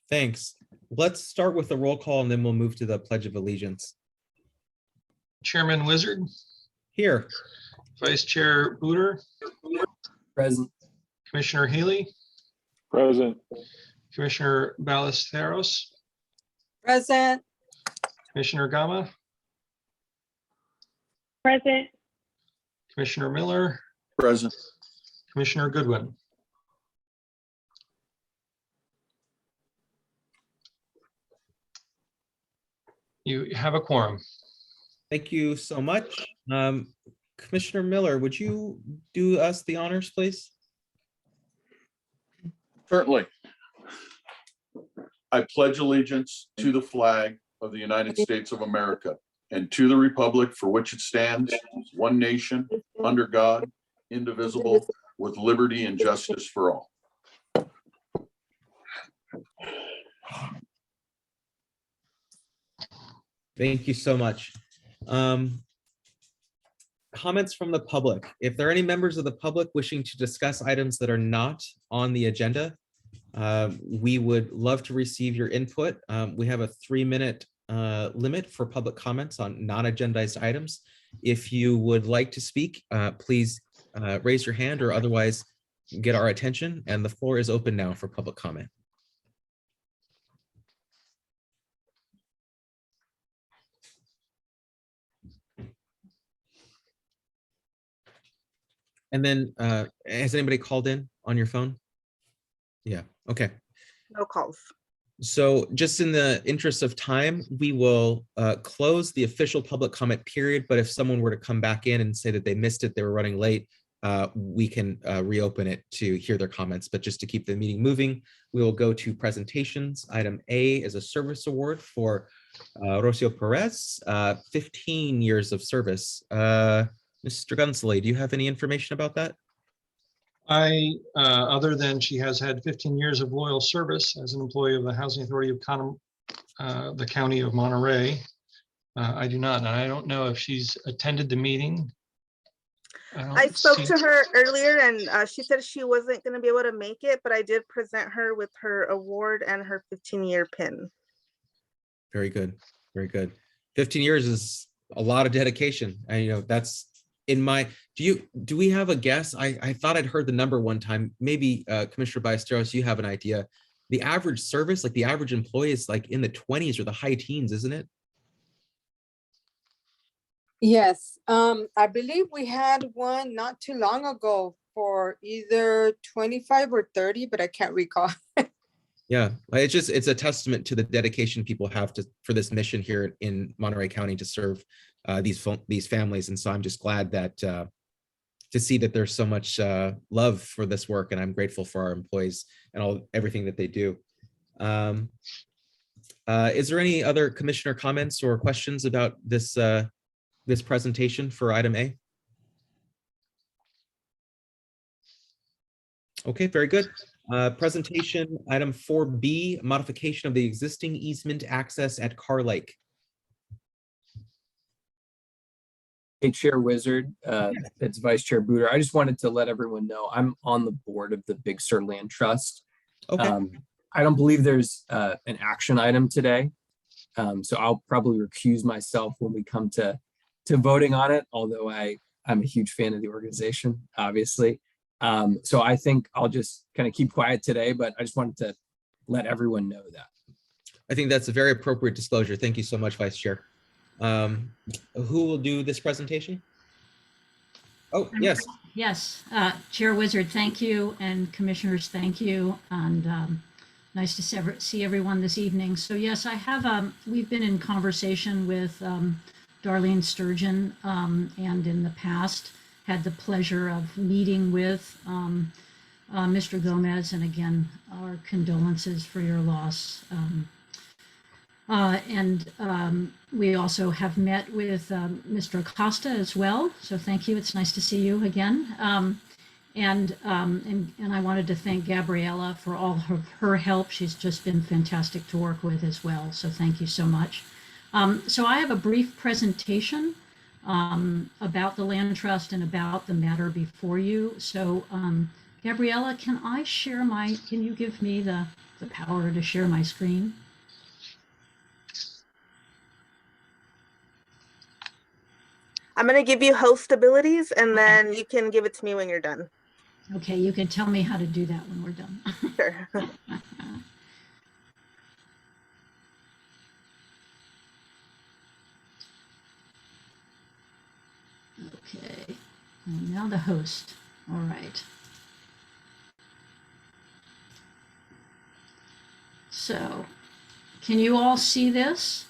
Thanks. Let's start with the roll call and then we'll move to the Pledge of Allegiance. Chairman Wizard, Here. Vice Chair Booter, Present. Commissioner Healy, Present. Commissioner Ballesteros, Present. Commissioner Gama, Present. Commissioner Miller, Present. Commissioner Goodwin. You have a quorum. Thank you so much. Commissioner Miller, would you do us the honors, please? Certainly. I pledge allegiance to the flag of the United States of America and to the republic for which it stands, one nation, under God, indivisible, with liberty and justice for all. Thank you so much. Comments from the public. If there are any members of the public wishing to discuss items that are not on the agenda, we would love to receive your input. We have a 3-minute limit for public comments on non-agendized items. If you would like to speak, please raise your hand or otherwise get our attention, and the floor is open now for public comment. And then has anybody called in on your phone? Yeah, okay. No calls. So just in the interest of time, we will close the official public comment period, but if someone were to come back in and say that they missed it, they were running late, we can reopen it to hear their comments. But just to keep the meeting moving, we will go to presentations. Item A is a service award for Rocio Perez, 15 years of service. Mr. Gunsley, do you have any information about that? Other than she has had 15 years of loyal service as an employee of the Housing Authority of the County of Monterey, I do not, and I don't know if she's attended the meeting. I spoke to her earlier and she said she wasn't going to be able to make it, but I did present her with her award and her 15-year pin. Very good, very good. 15 years is a lot of dedication. And you know, that's in my, do we have a guess? I thought I'd heard the number one time. Maybe Commissioner Ballesteros, you have an idea. The average service, like the average employee is like in the 20s or the high teens, isn't it? Yes, I believe we had one not too long ago for either 25 or 30, but I can't recall. Yeah, it's a testament to the dedication people have for this mission here in Monterey County to serve these families. And so I'm just glad that to see that there's so much love for this work, and I'm grateful for our employees and everything that they do. Is there any other commissioner comments or questions about this this presentation for item A? Okay, very good. Presentation item 4B, modification of the existing easement access at Car Lake. Hey, Chair Wizard, it's Vice Chair Booter. I just wanted to let everyone know I'm on the board of the Big Sur Land Trust. Okay. I don't believe there's an action item today, so I'll probably recuse myself when we come to voting on it, although I'm a huge fan of the organization, obviously. So I think I'll just kind of keep quiet today, but I just wanted to let everyone know that. I think that's a very appropriate disclosure. Thank you so much, Vice Chair. Who will do this presentation? Oh, yes. Yes, Chair Wizard, thank you, and Commissioners, thank you, and nice to see everyone this evening. So yes, I have, we've been in conversation with Darlene Sturgeon, and in the past had the pleasure of meeting with Mr. Gomez, and again, our condolences for your loss. We also have met with Mr. Acosta as well. So thank you. It's nice to see you again. And I wanted to thank Gabriella for all her help. She's just been fantastic to work with as well. So thank you so much. So I have a brief presentation about the land trust and about the matter before you. So Gabriella, can I share can you give me the power to share my screen? I'm gonna give you host abilities and then you can give it to me when you're done. Okay, you can tell me how to do that when we're done. Sure. Okay, and now the host. All right. So, can you all see this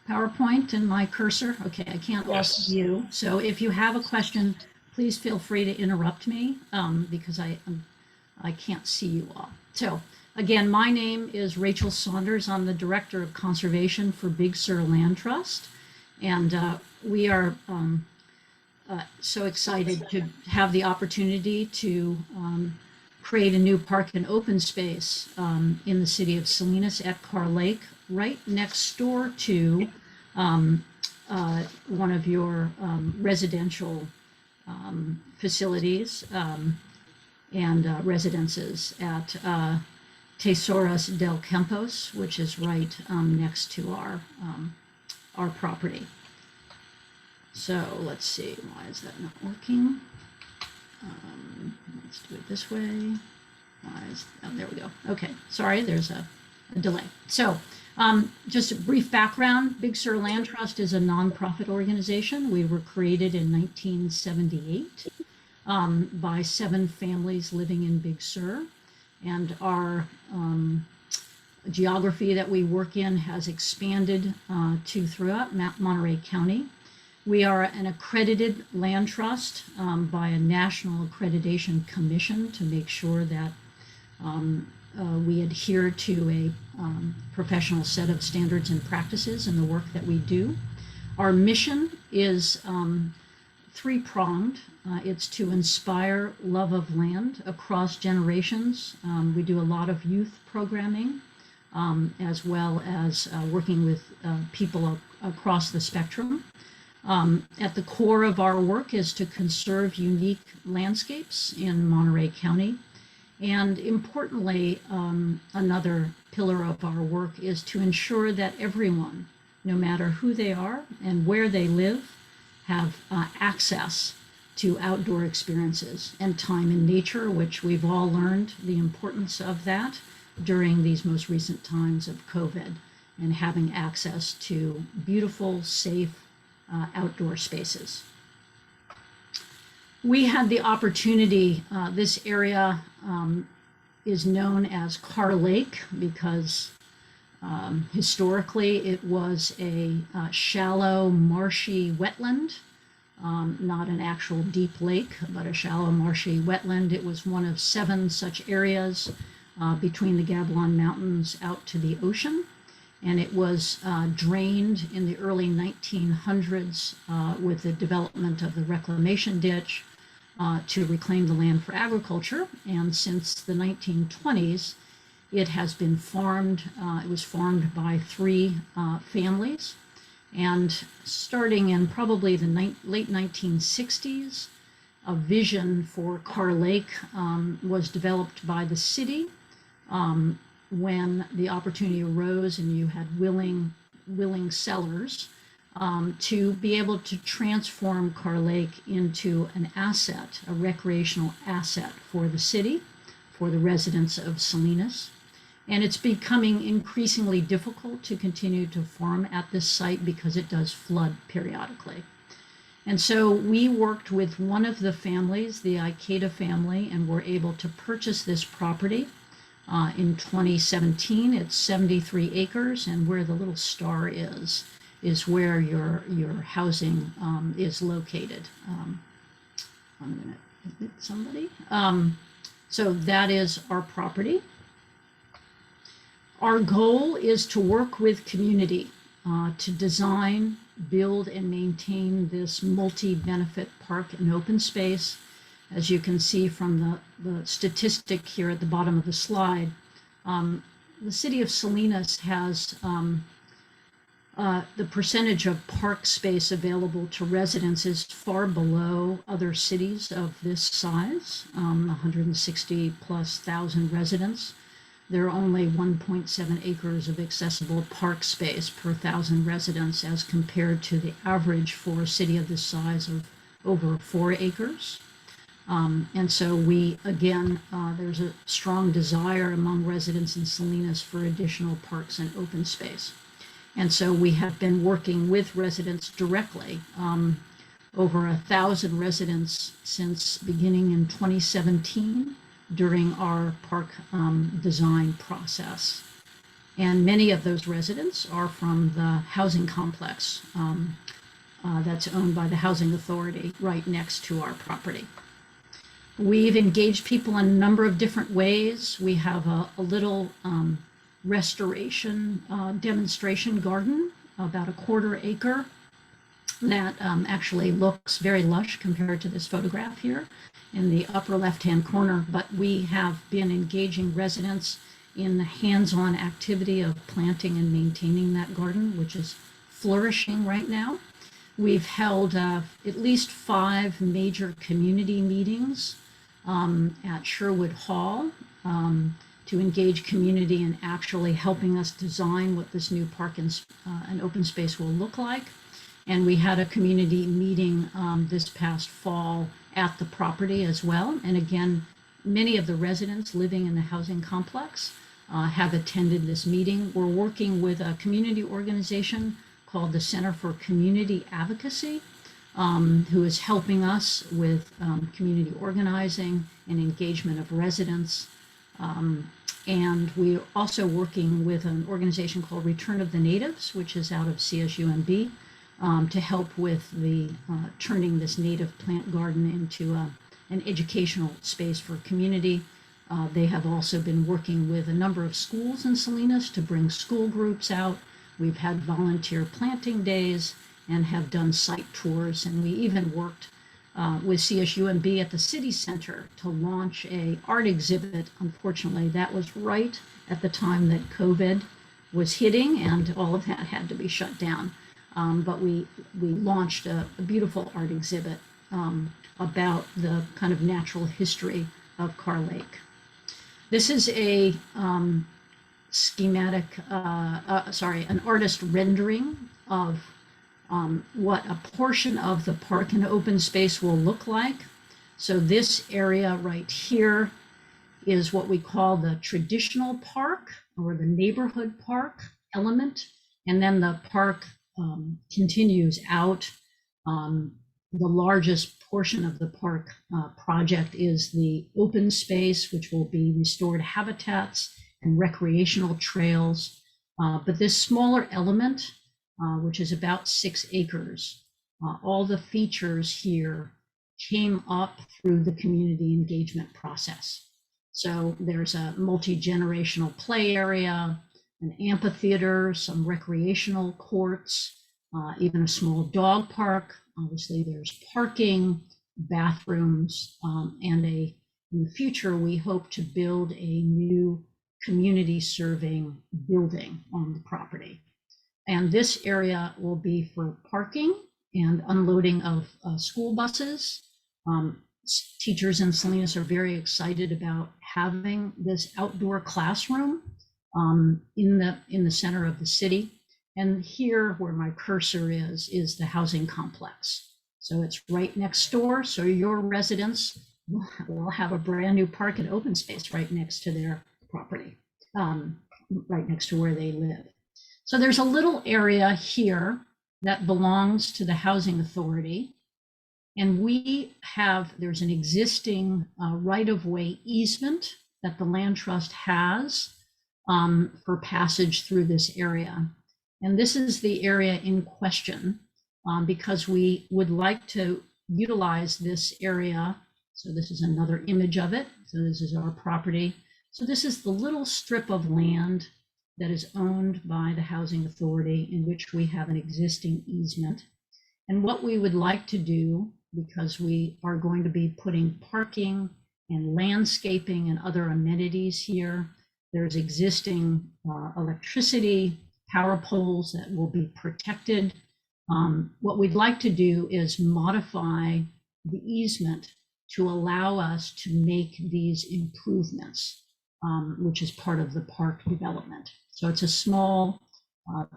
PowerPoint and my cursor? Okay, I can't all Yes. see you. So if you have a question, please feel free to interrupt me because I can't see you all. So again, my name is Rachel Saunders. I'm the Director of Conservation for Big Sur Land Trust. And we are so excited to have the opportunity to create a new park and open space in the city of Salinas at Carr Lake, right next door to one of your residential facilities and residences at Tesoras del Campos, which is right next to our property. So let's see, why is that not working? Let's do it this way. Oh, there we go. Okay, sorry, there's a delay. So just a brief background, Big Sur Land Trust is a nonprofit organization. We were created in 1978 by 7 families living in Big Sur. And our geography that we work in has expanded to throughout Monterey County. We are an accredited land trust by a national accreditation commission to make sure that we adhere to a professional set of standards and practices in the work that we do. Our mission is 3-pronged. It's to inspire love of land across generations. We do a lot of youth programming as well as working with people across the spectrum. At the core of our work is to conserve unique landscapes in Monterey County. And importantly, another pillar of our work is to ensure that everyone, no matter who they are and where they live, have access to outdoor experiences and time in nature, which we've all learned the importance of that during these most recent times of COVID, and having access to beautiful, safe, outdoor spaces. We had the opportunity, this area is known as Carr Lake because historically it was a shallow, marshy wetland, not an actual deep lake, but a shallow, marshy wetland. It was one of 7 such areas between the Gabilan Mountains out to the ocean. And it was drained in the early 1900s with the development of the reclamation ditch to reclaim the land for agriculture. And since the 1920s, it has been farmed. It was farmed by 3 families. And starting in probably the late 1960s, a vision for Carr Lake was developed by the city. When the opportunity arose and you had willing sellers to be able to transform Carr Lake into an asset, a recreational asset for the city, for the residents of Salinas. And it's becoming increasingly difficult to continue to farm at this site because it does flood periodically. And so we worked with one of the families, the Ikeda family, and were able to purchase this property. In 2017, it's 73 acres, and where the little star is where your housing is located. I'm going to hit somebody. So that is our property. Our goal is to work with community to design, build, and maintain this multi-benefit park and open space. As you can see from the statistic here at the bottom of the slide, the city of Salinas has the percentage of park space available to residents is far below other cities of this size, 160,000+ residents. There are only 1.7 acres of accessible park space per 1,000 residents as compared to the average for a city of this size of over 4 acres. And so there's a strong desire among residents in Salinas for additional parks and open space. And so we have been working with residents directly, over 1,000 residents since beginning in 2017 during our park design process. And many of those residents are from the housing complex that's owned by the Housing Authority right next to our property. We've engaged people in a number of different ways. We have a little restoration demonstration garden, about a 1/4 acre, that actually looks very lush compared to this photograph here in the upper left-hand corner. But we have been engaging residents in the hands-on activity of planting and maintaining that garden, which is flourishing right now. We've held at least 5 major community meetings at Sherwood Hall to engage community in actually helping us design what this new park and open space will look like. And we had a community meeting this past fall at the property as well. And again, many of the residents living in the housing complex have attended this meeting. We're working with a community organization called the Center for Community Advocacy, who is helping us with community organizing and engagement of residents. And we're also working with an organization called Return of the Natives, which is out of CSUMB, to help with the turning this native plant garden into an educational space for community. They have also been working with a number of schools in Salinas to bring school groups out. We've had volunteer planting days and have done site tours, and we even worked with CSUMB at the city center to launch a art exhibit. Unfortunately, that was right at the time that COVID was hitting and all of that had to be shut down. But we launched a beautiful art exhibit about the kind of natural history of Carr Lake. This is a an artist rendering of what a portion of the park and open space will look like. So this area right here is what we call the traditional park or the neighborhood park element. And then the park continues out. The largest portion of the park project is the open space, which will be restored habitats and recreational trails. But this smaller element, which is about 6 acres, all the features here came up through the community engagement process. So there's a multi-generational play area, an amphitheater, some recreational courts, even a small dog park. Obviously there's parking, bathrooms, and in the future, we hope to build a new community serving building on the property. And this area will be for parking and unloading of school buses. Teachers in Salinas are very excited about having this outdoor classroom in the center of the city. And here where my cursor is the housing complex. So it's right next door. So your residents will have a brand new park and open space right next to their property, right next to where they live. So there's a little area here that belongs to the Housing Authority. And there's an existing right-of-way easement that the Land Trust has for passage through this area. And this is the area in question because we would like to utilize this area. So this is another image of it. So this is our property. So this is the little strip of land that is owned by the Housing Authority in which we have an existing easement. And what we would like to do, because we are going to be putting parking and landscaping and other amenities here, there's existing electricity, power poles that will be protected. What we'd like to do is modify the easement to allow us to make these improvements, which is part of the park development. So it's a small,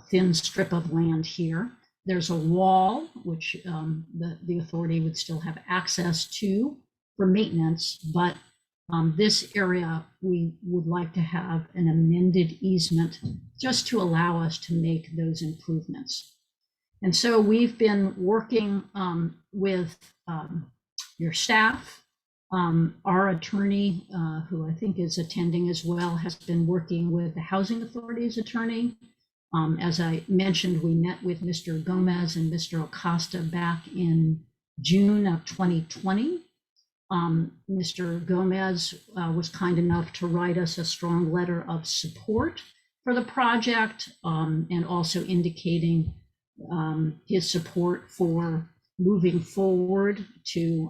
thin strip of land here. There's a wall, which the authority would still have access to for maintenance, but this area, we would like to have an amended easement just to allow us to make those improvements. And so we've been working with your staff. Our attorney, who I think is attending as well, has been working with the Housing Authority's attorney. As I mentioned, we met with Mr. Gomez and Mr. Acosta back in June of 2020. Mr. Gomez was kind enough to write us a strong letter of support for the project, and also indicating his support for moving forward to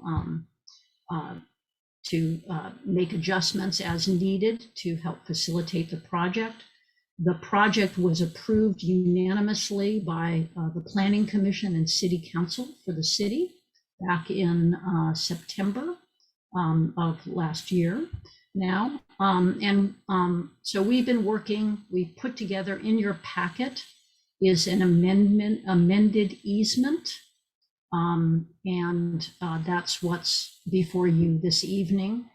make adjustments as needed to help facilitate the project. The project was approved unanimously by the Planning Commission and City Council for the city back in September of last year now. So we've been working, we put together in your packet is an amended easement. That's what's before you this evening.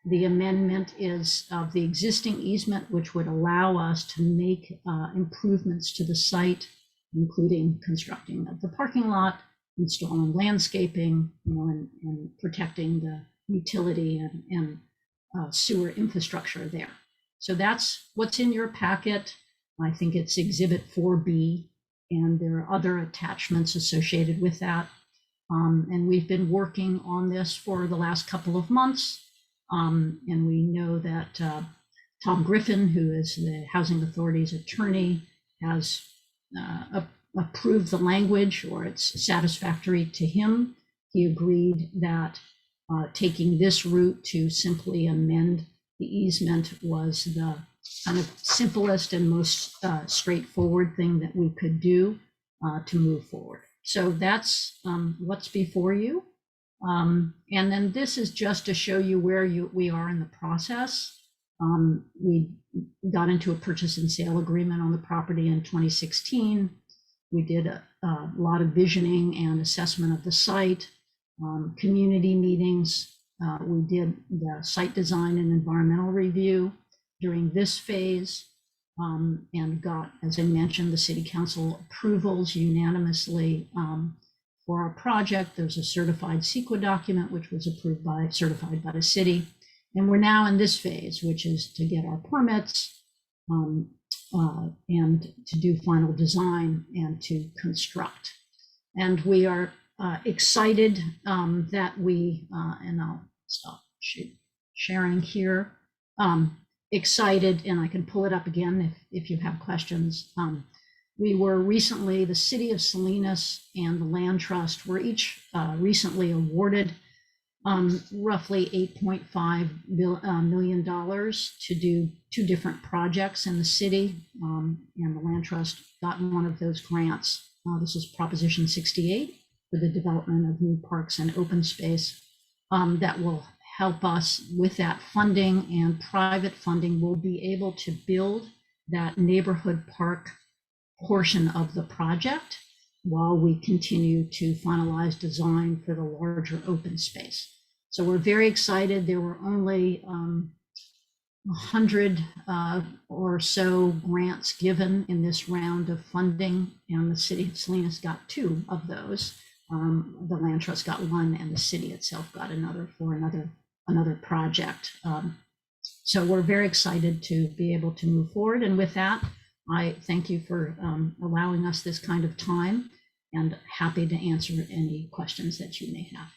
The amendment is of the existing easement, which would allow us to make improvements to the site, including constructing of the parking lot, installing landscaping, and protecting the utility and sewer infrastructure there. So that's what's in your packet. I think it's Exhibit 4B, and there are other attachments associated with that. And we've been working on this for the last couple of months. And we know that Tom Griffin, who is the Housing Authority's attorney, has approved the language, or it's satisfactory to him. He agreed that taking this route to simply amend the easement was the kind of simplest and most straightforward thing that we could do to move forward. So that's what's before you. And then this is just to show you where we are in the process. We got into a purchase and sale agreement on the property in 2016. We did a lot of visioning and assessment of the site, community meetings. We did the site design and environmental review during this phase, and got, as I mentioned, the city council approvals unanimously for our project. There's a certified CEQA document, which was certified by the city. And we're now in this phase, which is to get our permits and to do final design and to construct. And we are excited that we, and I'll stop sharing here, excited, and I can pull it up again if you have questions. We were recently, the city of Salinas and the Land Trust were each recently awarded roughly $8.5 million to do 2 different projects in the city, and the Land Trust got one of those grants. This is Proposition 68 for the development of new parks and open space that will help us with that funding, and private funding will be able to build that neighborhood park portion of the project while we continue to finalize design for the larger open space. So we're very excited. There were only 100 or so grants given in this round of funding, and the city of Salinas got 2 of those. The Land Trust got 1, and the city itself got another for another project. So we're very excited to be able to move forward. And with that, I thank you for allowing us this kind of time, and happy to answer any questions that you may have.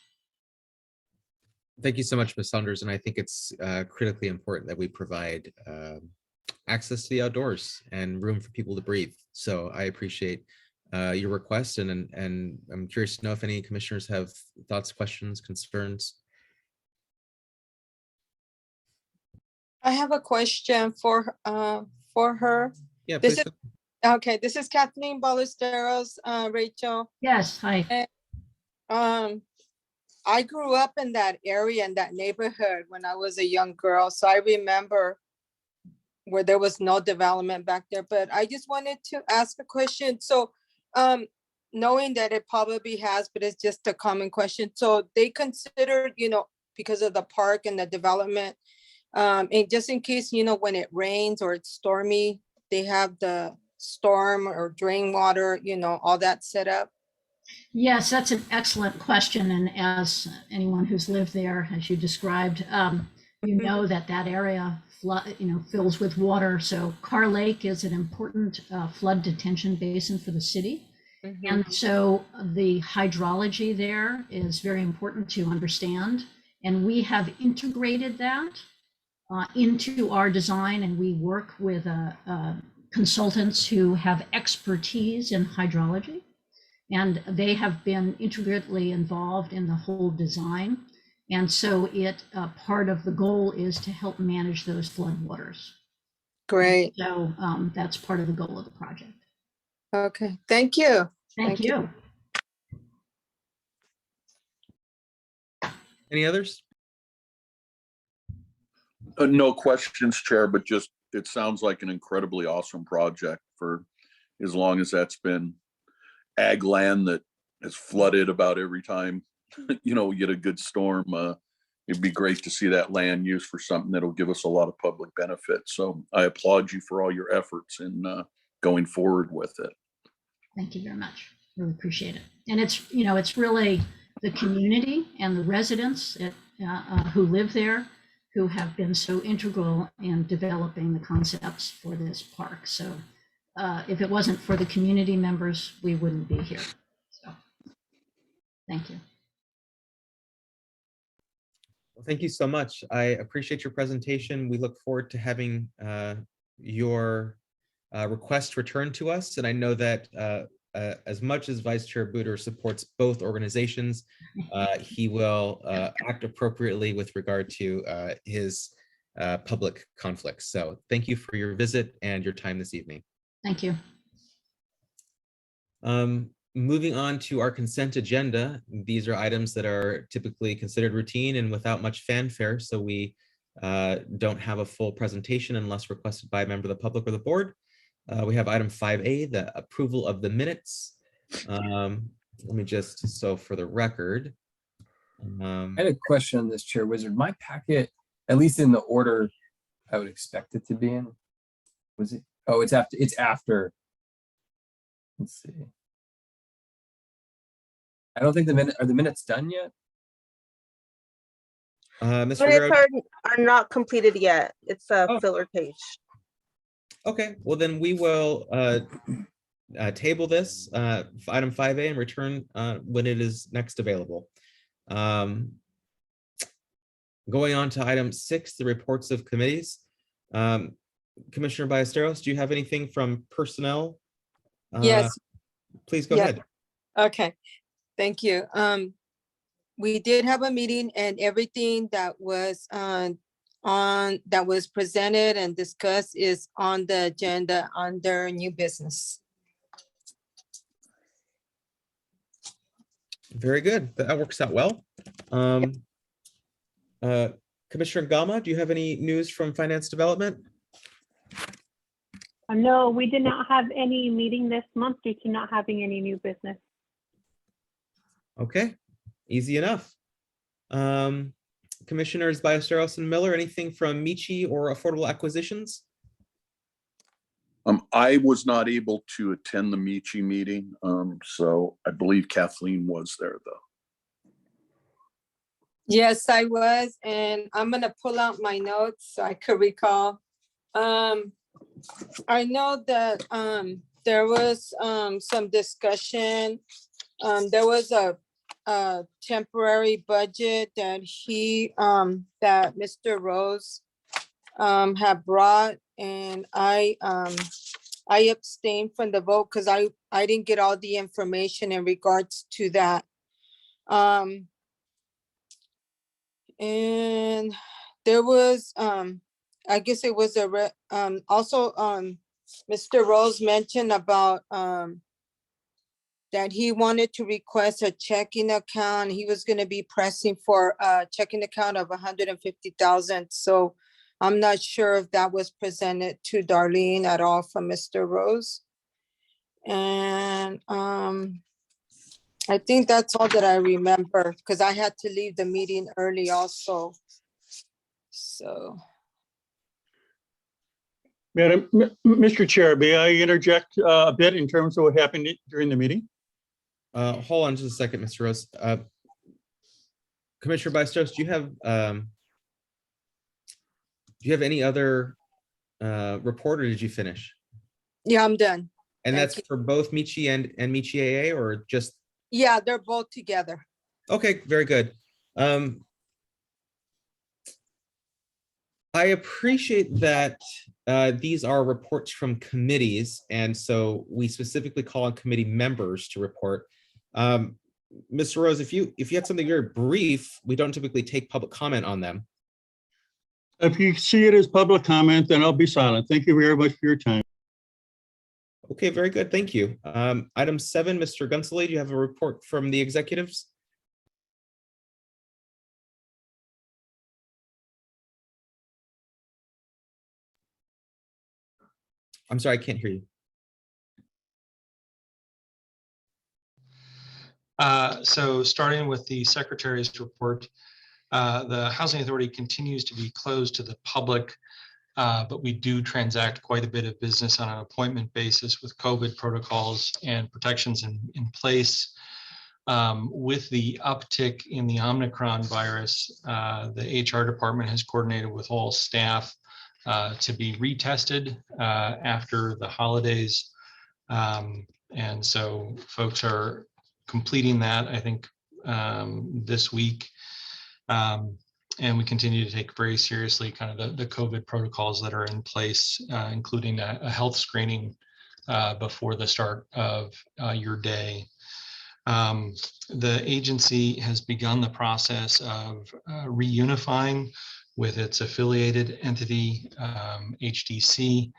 Thank you so much, Ms. Saunders. And I think it's critically important that we provide access to the outdoors and room for people to breathe. So I appreciate your request, and I'm curious to know if any commissioners have thoughts, questions, concerns. I have a question for her. Yeah, This please. Okay, this is Kathleen Ballesteros, Rachel. Yes, hi. I grew up in that area, in that neighborhood when I was a young girl. So I remember where there was no development back there, but I just wanted to ask a question. So knowing that it probably has, but it's just a common question. So they considered, because of the park and the development, and just in case, when it rains or it's stormy, they have the storm or drain water, all that set up. Yes, that's an excellent question. And as anyone who's lived there, as you described, you know that area fills with water. So Carr Lake is an important flood detention basin for the city. And so the hydrology there is very important to understand. And we have integrated that into our design, and we work with consultants who have expertise in hydrology. And they have been integrally involved in the whole design. And so part of the goal is to help manage those floodwaters. Great. So that's part of the goal of the project. Okay, thank you. Thank you. Any others? No questions, Chair, but just, it sounds like an incredibly awesome project for as long as that's been ag land that is flooded about every time, we get a good storm. It'd be great to see that land used for something that'll give us a lot of public benefit. So I applaud you for all your efforts in going forward with it. Thank you very much. Really appreciate it. And it's really the community and the residents who live there who have been so integral in developing the concepts for this park. So if it wasn't for the community members, we wouldn't be here. So thank you. Well, thank you so much. I appreciate your presentation. We look forward to having your request returned to us. And I know that as much as Vice Chair Buder supports both organizations, he will act appropriately with regard to his public conflicts. So thank you for your visit and your time this evening. Thank you. Moving on to our consent agenda. These are items that are typically considered routine and without much fanfare, so we don't have a full presentation unless requested by a member of the public or the board. We have item 5A, the approval of the minutes. Let me just, so for the record. I had a question on this, Chair Wizard. My packet, at least in the order I would expect it to be in, was it? Oh, it's after. Let's see. I don't think are the minutes done yet? Mr. Minutes Rivera? are not completed yet. It's a filler page. Okay, well then we will table this item 5A and return when it is next available. Going on to item 6, the reports of committees. Commissioner Ballesteros, do you have anything from personnel? Yes. Please go Yes. ahead. Okay, thank you. We did have a meeting and everything that was that was presented and discussed is on the agenda under new business. Very good. That works out well. Commissioner Gama, do you have any news from Finance Development? No, we did not have any meeting this month due to not having any new business. Okay, easy enough. Commissioners Ballesteros and Miller, anything from Michi or Affordable Acquisitions? I was not able to attend the Michi meeting, so I believe Kathleen was there though. Yes, I was, and I'm gonna pull out my notes so I could recall. I know that there was some discussion. There was a temporary budget that that Mr. Rose had brought, and I abstained from the vote because I didn't get all the information in regards to that. And there was I guess it was also Mr. Rose mentioned about that he wanted to request a checking account. He was gonna be pressing for a checking account of 150,000. So I'm not sure if that was presented to Darlene at all from Mr. Rose. And I think that's all that I remember, because I had to leave the meeting early also. So, Mr. Chair, may I interject a bit in terms of what happened during the meeting? Hold on just a second, Mr. Rose. Commissioner Bastos, do you have any other report, or did you finish? yeah, I'm done. And Thank that's you. for both Michi and Michi AA, or just? Yeah, they're both together. Okay, very good. I appreciate that these are reports from committees, and so we specifically call on committee members to report. Mr. Rose, if you had something very brief, we don't typically take public comment on them. If you see it as public comment, then I'll be silent. Thank you very much for your time. Okay, very good. Thank you. Item 7, Mr. Gunsley, do you have a report from the executives? I'm sorry, I can't hear you. So starting with the secretary's report, the Housing Authority continues to be closed to the public, but we do transact quite a bit of business on an appointment basis with COVID protocols and protections in place. With the uptick in the Omicron virus, the HR department has coordinated with all staff to be retested after the holidays. And so folks are completing that, I think, this week. And we continue to take very seriously kind of the COVID protocols that are in place, including a health screening before the start of your day. The agency has begun the process of reunifying with its affiliated entity, HDC.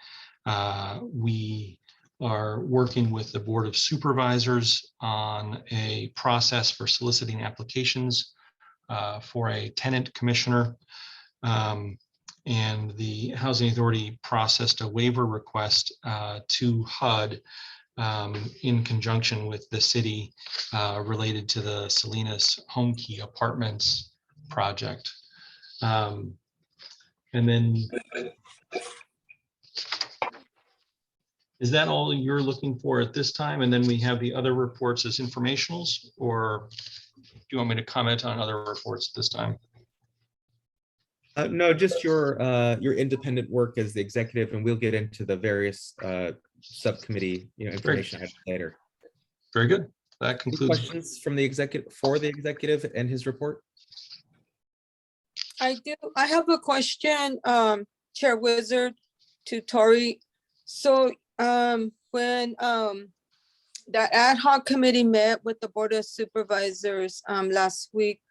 We are working with the Board of Supervisors on a process for soliciting applications for a tenant commissioner. And the Housing Authority processed a waiver request to HUD in conjunction with the city related to the Salinas Home Key Apartments project. And then, is that all you're looking for at this time? And then we have the other reports as informationals, or do you want me to comment on other reports at this time? No, just your independent work as the executive, and we'll get into the various subcommittee information later. Very good. That Any concludes. questions from the executive and his report? I do. I have a question, Chair Wizard, to Tori. So when the ad hoc committee met with the Board of Supervisors last week,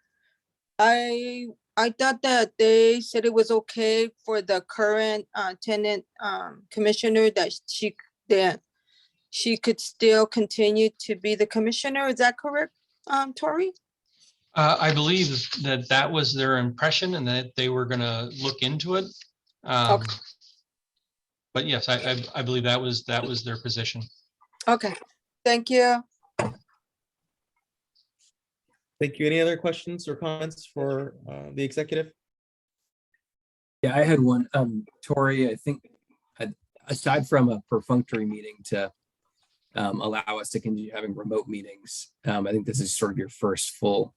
I thought that they said it was okay for the current tenant commissioner that she could still continue to be the commissioner. Is that correct, Tori? I believe that was their impression, and that they were going to look into it. Okay. But yes, I believe that was their position. Okay, thank you. Thank you. Any other questions or comments for the executive? Yeah, I had one. Tori, I think aside from a perfunctory meeting to allow us to continue having remote meetings, I think this is sort of your first full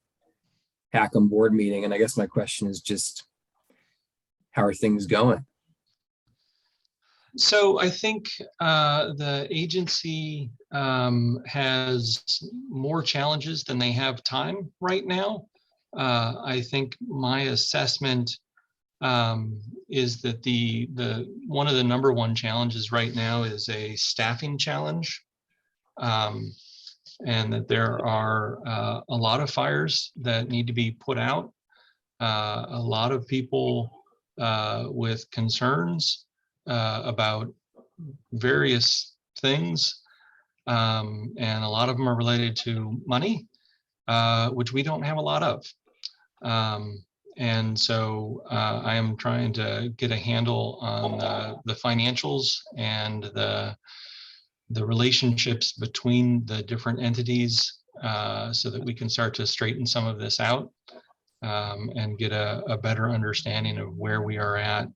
HACM board meeting. And I guess my question is just, how are things going? So I think the agency has more challenges than they have time right now. I think my assessment is that the one of the number one challenges right now is a staffing challenge, and that there are a lot of fires that need to be put out, a lot of people with concerns about various things. And a lot of them are related to money, which we don't have a lot of. And so I am trying to get a handle on the financials and the relationships between the different entities so that we can start to straighten some of this out and get a better understanding of where we are at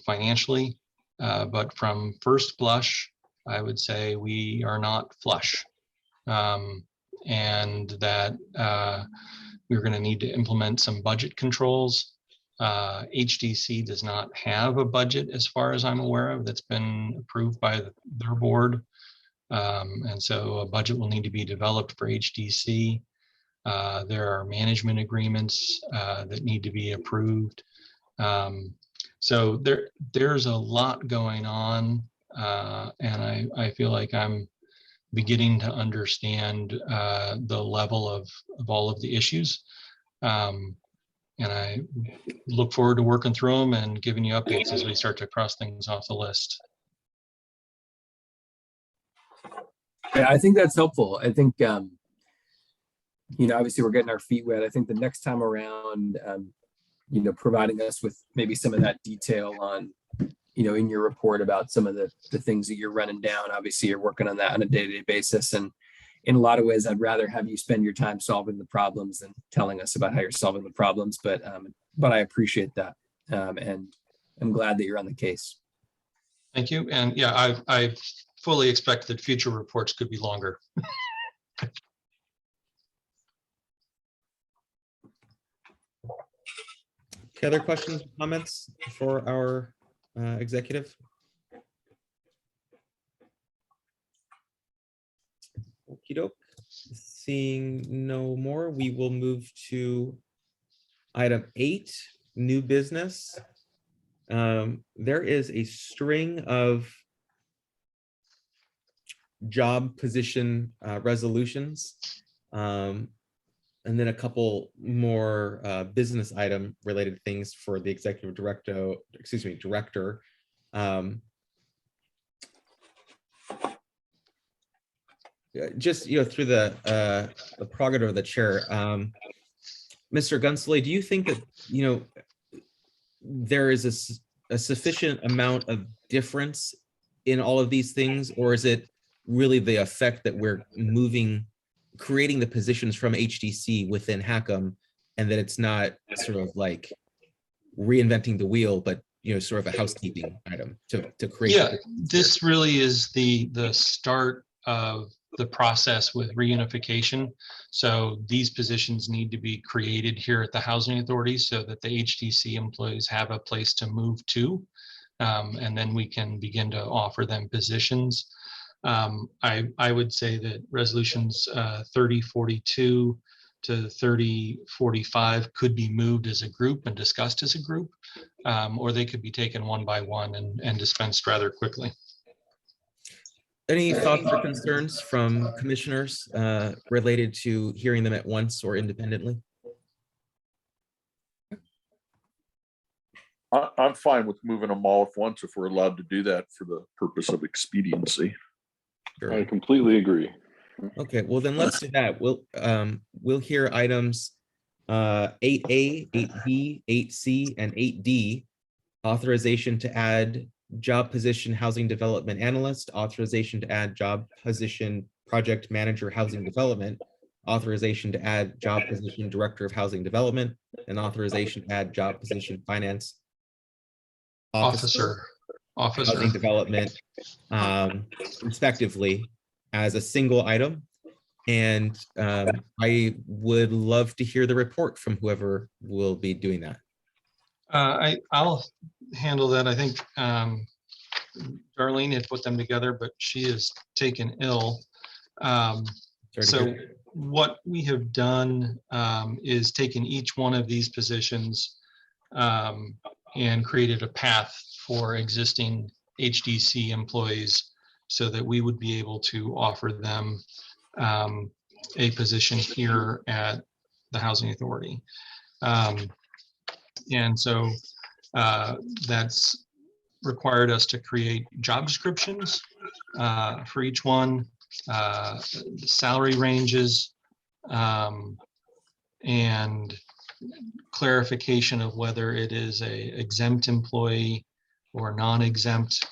financially. But from first blush, I would say we are not flush, and that we're going to need to implement some budget controls. HDC does not have a budget, as far as I'm aware of, that's been approved by their board. And so a budget will need to be developed for HDC. There are management agreements that need to be approved. So there's a lot going on, and I feel like I'm beginning to understand the level of all of the issues. And I look forward to working through them and giving you updates as we start to cross things off the list. Yeah, I think that's helpful. I think, obviously we're getting our feet wet. I think the next time around, providing us with maybe some of that detail on, in your report about some of the things that you're running down. Obviously, you're working on that on a day-to-day basis. And in a lot of ways, I'd rather have you spend your time solving the problems than telling us about how you're solving the problems. But I appreciate that. And I'm glad that you're on the case. Thank you. And yeah, I fully expect that future reports could be longer. Okay, other questions, comments for our executive? Okie doke. Seeing no more, we will move to item 8, new business. There is a string of job position resolutions, and then a couple more business item related things for the executive director. Just through the prerogative of the chair, Mr. Gunsley, do you think that there is a sufficient amount of difference in all of these things, or is it really the effect that we're creating the positions from HDC within HACM, and that it's not sort of like reinventing the wheel, but sort of a housekeeping item to create? Yeah, this really is the start of the process with reunification. So these positions need to be created here at the Housing Authority so that the HDC employees have a place to move to, and then we can begin to offer them positions. I would say that resolutions 3042 to 3045 could be moved as a group and discussed as a group, or they could be taken one by one and dispensed rather quickly. Any thoughts or concerns from commissioners related to hearing them at once or independently? I'm fine with moving them all at once if we're allowed to do that for the purpose of expediency. Sure. I completely agree. Okay, well then let's do that. We'll hear items 8A, 8B, 8C, and 8D. Authorization to add job position housing development analyst, authorization to add job position project manager housing development, authorization to add job position director of housing development, and authorization to add job position finance officer housing development, respectively, as a single item. And I would love to hear the report from whoever will be doing that. I'll handle that. I think Darlene had put them together, but she is taken ill. So what we have done is taken each one of these positions and created a path for existing HDC employees so that we would be able to offer them a position here at the Housing Authority. And so that's required us to create job descriptions for each one, salary ranges, and clarification of whether it is a exempt employee or non-exempt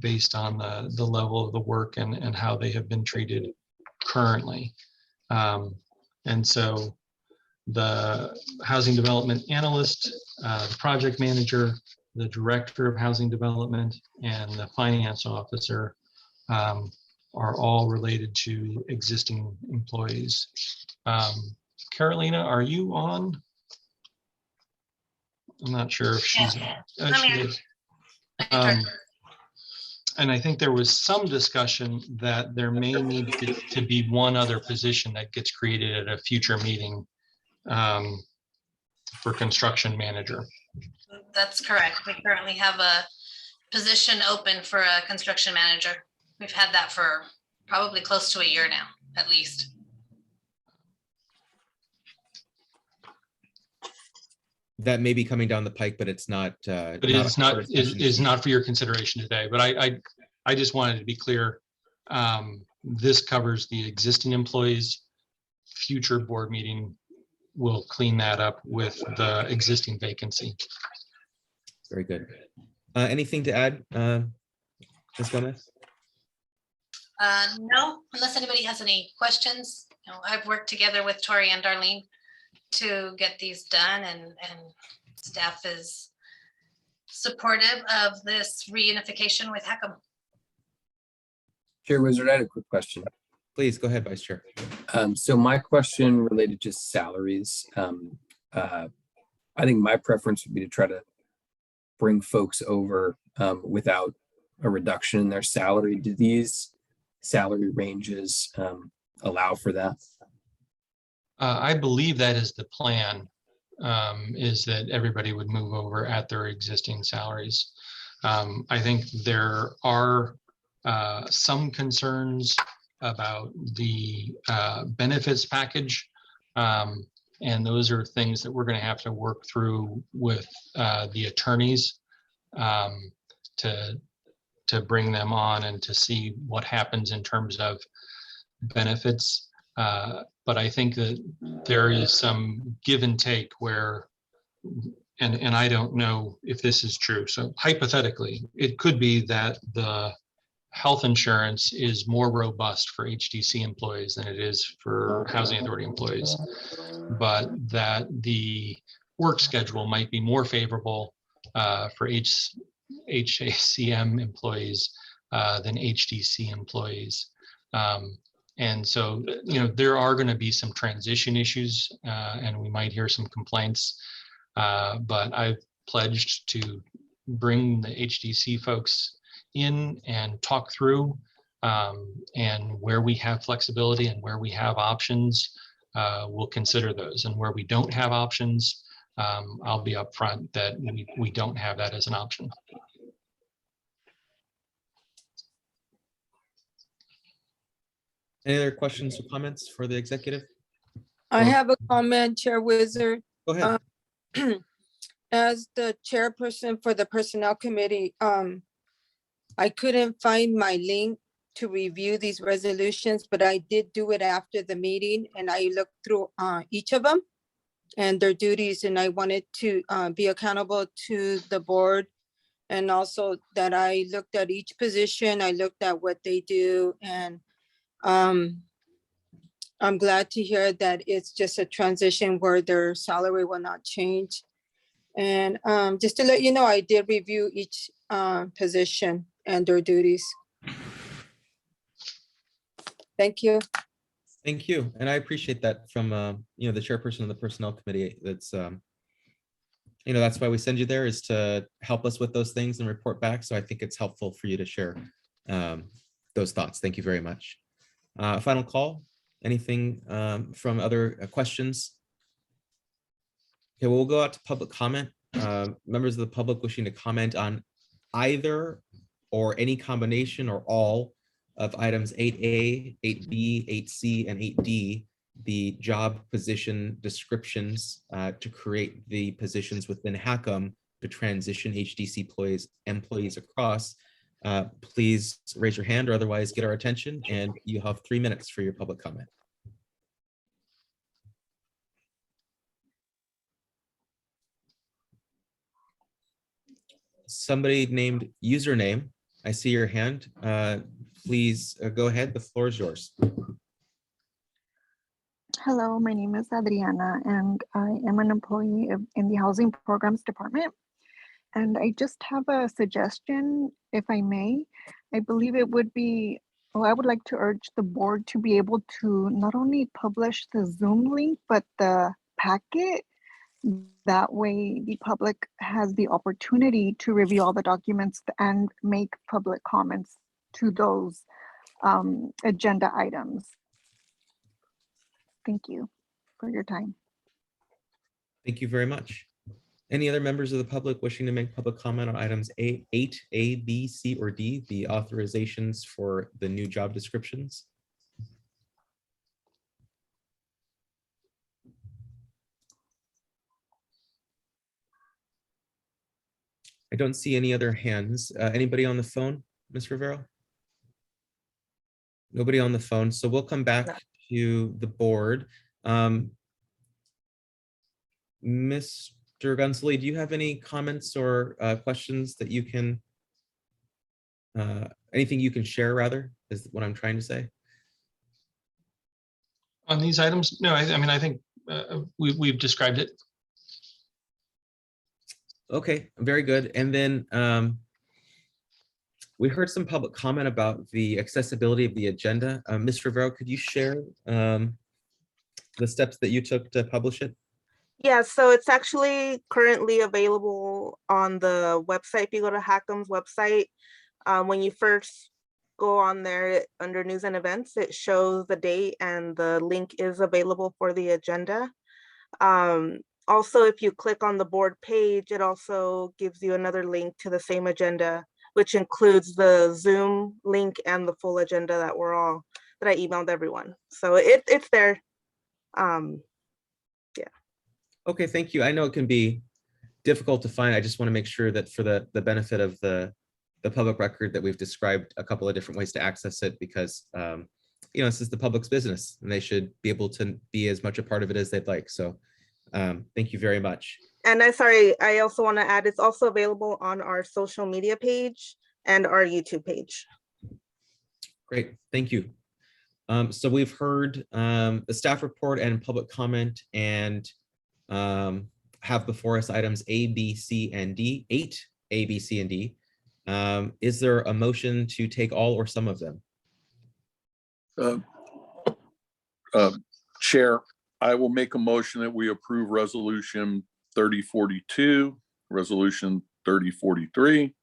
based on the level of the work and how they have been treated currently. And so the housing development analyst, the project manager, the director of housing development, and the finance officer are all related to existing employees. Carolina, are you on? I'm not sure if she's on. She is. And I think there was some discussion that there may need to be one other position that gets created at a future meeting for construction manager. That's correct. We currently have a position open for a construction manager. We've had that for probably close to a year now, at least. That may be coming down the pike, but it's not. But it's not is not for your consideration today. But I just wanted to be clear. This covers the existing employees. Future board meeting will clean that up with the existing vacancy. Very good. Anything to add, Ms. Gomez? No, unless anybody has any questions. You know, I've worked together with Tori and Darlene to get these done, and staff is supportive of this reunification with HECM. Chair Wizard, I had a quick question. Please go ahead, Vice Chair. So my question related to salaries. I think my preference would be to try to bring folks over without a reduction in their salary. Do these salary ranges allow for that? I believe that is the plan, is that everybody would move over at their existing salaries. I think there are some concerns about the benefits package. And those are things that we're going to have to work through with the attorneys to bring them on and to see what happens in terms of benefits. But I think that there is some give and take where, and I don't know if this is true. So hypothetically, it could be that the health insurance is more robust for HDC employees than it is for housing authority employees, but that the work schedule might be more favorable for HACM employees than HDC employees. And so, you know, there are going to be some transition issues and we might hear some complaints, but I've pledged to bring the HDC folks in and talk through and where we have flexibility and where we have options, we'll consider those. And where we don't have options, I'll be upfront that we don't have that as an option. Any other questions or comments for the executive? I have a comment, Chair Wizard. Go ahead. As the chairperson for the Personnel Committee, I couldn't find my link to review these resolutions, but I did do it after the meeting and I looked through each of them and their duties, and I wanted to be accountable to the board, and also that I looked at each position, I looked at what they do, and I'm glad to hear that it's just a transition where their salary will not change. And just to let you know, I did review each position and their duties. Thank you. Thank you. And I appreciate that from, you know, the chairperson of the Personnel Committee. That's, you know, that's why we send you there, is to help us with those things and report back. So I think it's helpful for you to share those thoughts. Thank you very much. Final call. Anything from other questions? Okay, well, we'll go out to public comment. Members of the public wishing to comment on either or any combination or all of items 8A, 8B, 8C, and 8D, the job position descriptions to create the positions within HACM to transition HDC employees across, please raise your hand or otherwise get our attention, and you have 3 minutes for your public comment. Somebody named username, I see your hand. Please go ahead. The floor is yours. Hello, my name is Adriana, and I am an employee in the Housing Programs Department. And I just have a suggestion, if I may. I believe it would be, I would like to urge the board to be able to not only publish the Zoom link, but the packet. That way the public has the opportunity to review all the documents and make public comments to those agenda items. Thank you for your time. Thank you very much. Any other members of the public wishing to make public comment on items 8A, B, C, or D, the authorizations for the new job descriptions? I don't see any other hands. Anybody on the phone, Ms. Rivero? Nobody on the phone, so we'll come back to the board. Mr. Gunsley, do you have any comments or questions that you can, anything you can share, rather, is what I'm trying to say? On these items? No, I mean, I think we've described it. Okay, very good. And then we heard some public comment about the accessibility of the agenda. Ms. Rivero, could you share the steps that you took to publish it? Yeah, so it's actually currently available on the website. If you go to HACM's website, when you first go on there under news and events, it shows the date and the link is available for the agenda. Also, if you click on the board page, it also gives you another link to the same agenda, which includes the Zoom link and the full agenda that I emailed everyone. So it's there. Yeah. Okay, thank you. I know it can be difficult to find. I just want to make sure that for the benefit of the public record that we've described a couple of different ways to access it, because you know, this is the public's business and they should be able to be as much a part of it as they'd like. So thank you very much. And I also want to add, it's also available on our social media page and our YouTube page. Great, thank you. So we've heard the staff report and public comment, and have before us items A, B, C, and D, 8 A, B, C, and D. Is there a motion to take all or some of them? Chair, I will make a motion that we approve resolution 3042, resolution 3043,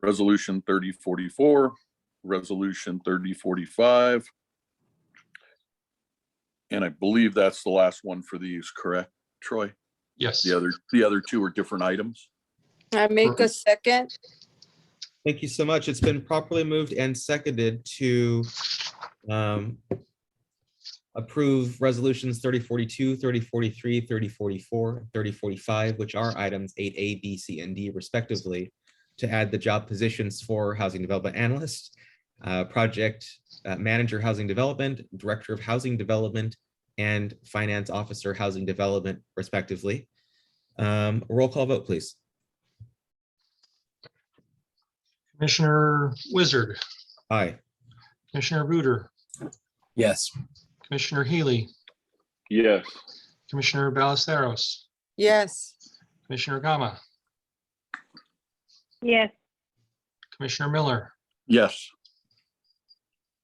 resolution 3044, resolution 3045. And I believe that's the last one for these, correct, Troy? Yes. The other two are different items. I make a second. Thank you so much. It's been properly moved and seconded to approve resolutions 3042, 3043, 3044, 3045, which are items 8A, B, C, and D respectively, to add the job positions for Housing Development Analyst, Project Manager Housing Development, Director of Housing Development, and Finance Officer Housing Development respectively. Roll call vote, please. Commissioner Wizard. Aye. Commissioner Reuter. Yes. Commissioner Healy. Yes. Commissioner Ballesteros. Yes. Commissioner Gama. Yes. Commissioner Miller. Yes.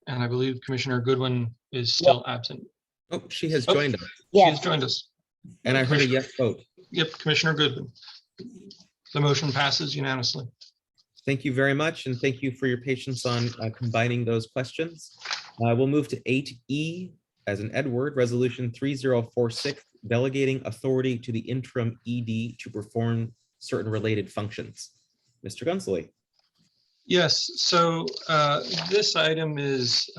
And I believe Commissioner Goodwin is still absent. Oh, she has joined us. She has joined us. And I heard a yes vote. Yep, Commissioner Goodwin. The motion passes unanimously. Thank you very much, and thank you for your patience on combining those questions. We'll move to 8E as in Edward, resolution 3046, delegating authority to the interim ED to perform certain related functions. Mr. Gunsley. Yes, so this item is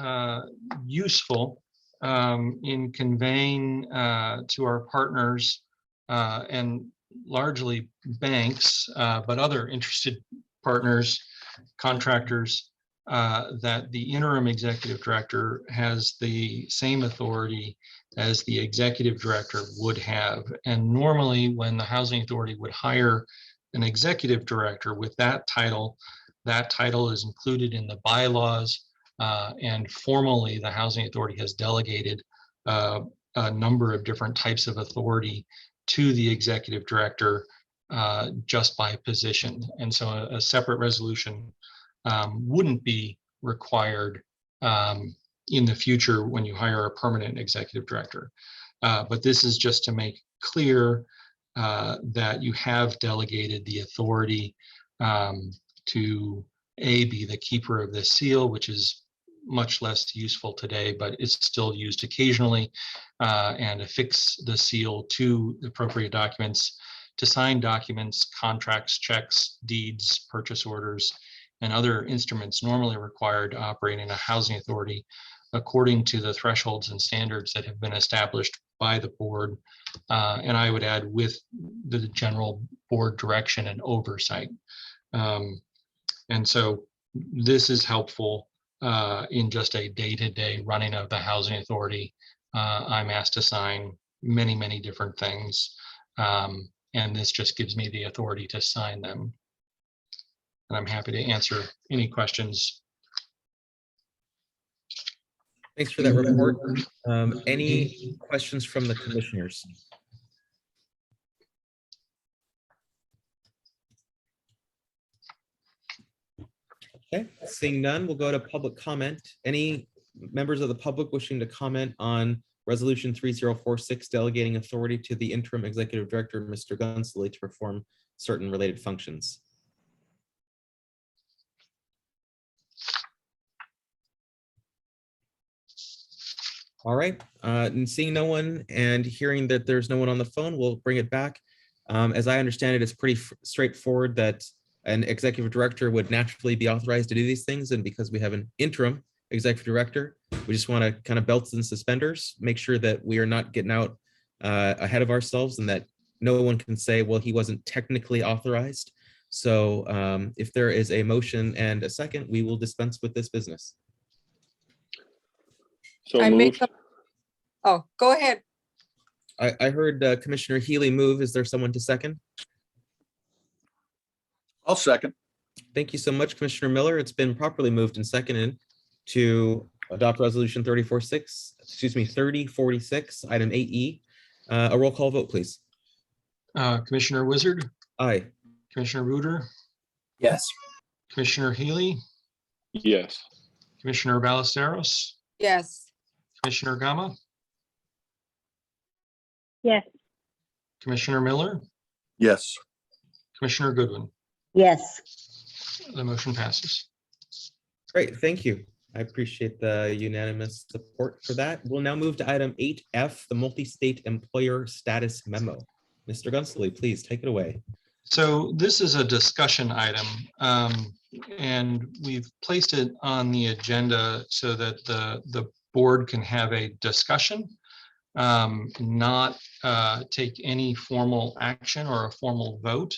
useful in conveying to our partners and largely banks, but other interested partners, contractors, that the interim executive director has the same authority as the executive director would have. And normally when the housing authority would hire an executive director with that title is included in the bylaws, and formally the housing authority has delegated a number of different types of authority to the executive director just by position. And so a separate resolution wouldn't be required in the future when you hire a permanent executive director. But this is just to make clear that you have delegated the authority to be the keeper of the seal, which is much less useful today, but it's still used occasionally, and affix the seal to appropriate documents, to sign documents, contracts, checks, deeds, purchase orders, and other instruments normally required to operate in a housing authority according to the thresholds and standards that have been established by the board. And I would add, with the general board direction and oversight. And so this is helpful in just a day-to-day running of the housing authority. I'm asked to sign many, many different things. And this just gives me the authority to sign them. And I'm happy to answer any questions. Thanks for that report. Any questions from the commissioners? Okay, seeing none, we'll go to public comment. Any members of the public wishing to comment on Resolution 3046 delegating authority to the interim executive director, Mr. Gunsley, to perform certain related functions? All right, and seeing no one and hearing that there's no one on the phone, we'll bring it back. As I understand it, it's pretty straightforward that an executive director would naturally be authorized to do these things. And because we have an interim executive director, we just want to kind of belts and suspenders, make sure that we are not getting out ahead of ourselves and that no one can say, well, he wasn't technically authorized. So if there is a motion and a second, we will dispense with this business. So I make moved. Oh, go ahead. I heard Commissioner Healy move. Is there someone to second? I'll second. Thank you so much, Commissioner Miller. It's been properly moved and seconded to adopt Resolution 3046, item 8E. A roll call vote, please. Commissioner Wizard, Aye. Commissioner Reuter, Yes. Commissioner Healy, Yes. Commissioner Ballesteros, Yes. Commissioner Gama, Yes. Commissioner Miller, Yes. Commissioner Goodwin. Yes. The motion passes. Great, thank you. I appreciate the unanimous support for that. We'll now move to item 8F, the multi-state employer status memo. Mr. Gunsley, please take it away. So this is a discussion item, and we've placed it on the agenda so that the board can have a discussion, not take any formal action or a formal vote.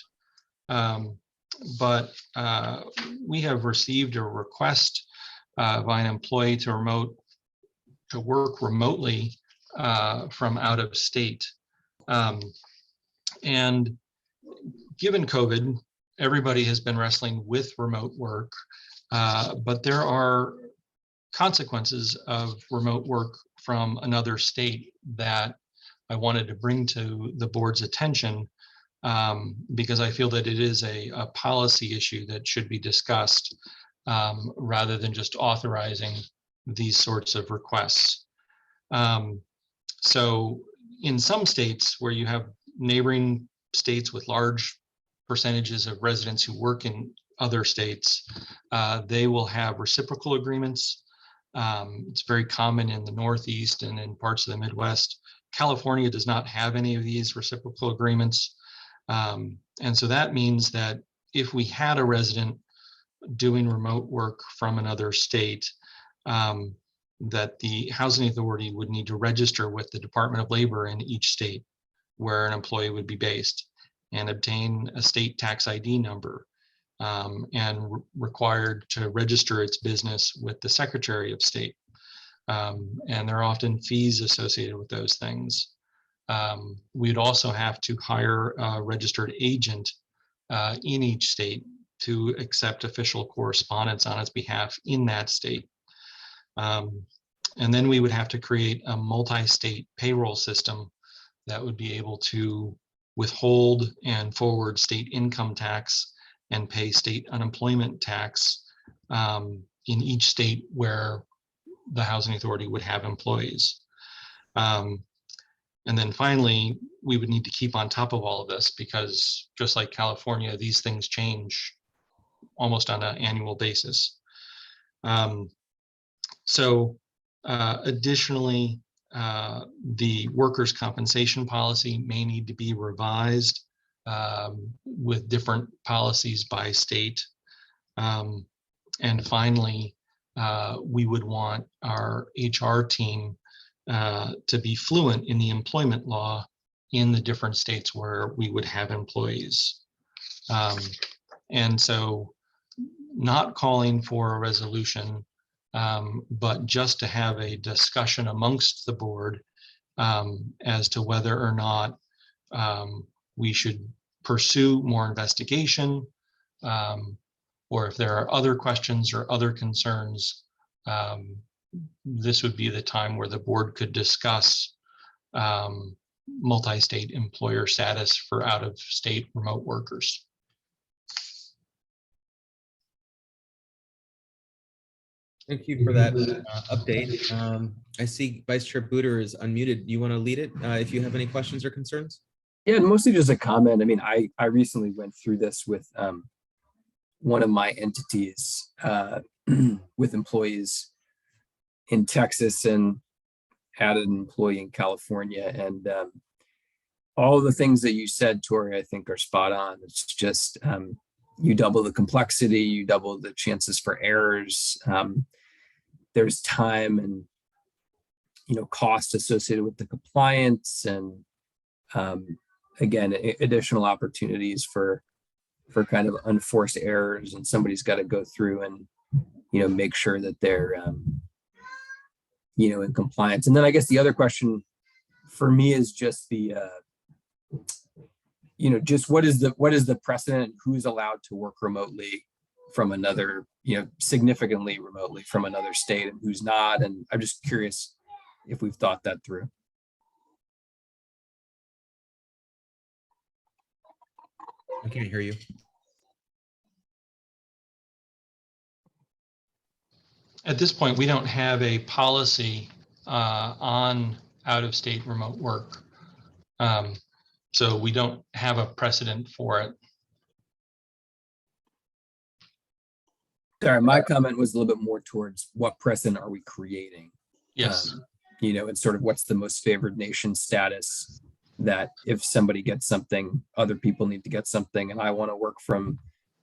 But we have received a request by an employee to work remotely from out of state. And given COVID, everybody has been wrestling with remote work, but there are consequences of remote work from another state that I wanted to bring to the board's attention, because I feel that it is a policy issue that should be discussed rather than just authorizing these sorts of requests. So in some states where you have neighboring states with large percentages of residents who work in other states, they will have reciprocal agreements. It's very common in the Northeast and in parts of the Midwest. California does not have any of these reciprocal agreements. And so that means that if we had a resident doing remote work from another state, that the housing authority would need to register with the Department of Labor in each state where an employee would be based. and obtain a state tax ID number, and required to register its business with the Secretary of State. And there are often fees associated with those things. We'd also have to hire a registered agent in each state to accept official correspondence on its behalf in that state. And then we would have to create a multi-state payroll system that would be able to withhold and forward state income tax and pay state unemployment tax in each state where the housing authority would have employees. And then finally, we would need to keep on top of all of this because just like California, these things change almost on an annual basis. Additionally, the workers' compensation policy may need to be revised with different policies by state. And finally, we would want our HR team to be fluent in the employment law in the different states where we would have employees. And so not calling for a resolution, but just to have a discussion amongst the board as to whether or not we should pursue more investigation, or if there are other questions or other concerns, this would be the time where the board could discuss multi-state employer status for out-of-state remote workers. Thank you for that update. I see Vice Chair Booter is unmuted. You want to lead it if you have any questions or concerns? Yeah, mostly just a comment. I mean, I recently went through this with one of my entities with employees in Texas and had an employee in California. And all the things that you said, Tori, I think are spot on. It's just you double the complexity, you double the chances for errors. There's time and cost associated with the compliance, and again, additional opportunities for kind of unforced errors, and somebody's got to go through and make sure that they're in compliance. And then I guess the other question for me is just the just what is the precedent? Who's allowed to work remotely from another, significantly remotely from another state, and who's not? And I'm just curious if we've thought that through. I can't hear you. At this point, we don't have a policy on out-of-state remote work. So we don't have a precedent for it. Sorry, my comment was a little bit more towards what precedent are we creating? Yes. And sort of what's the most favored nation status, that if somebody gets something, other people need to get something. And I want to work from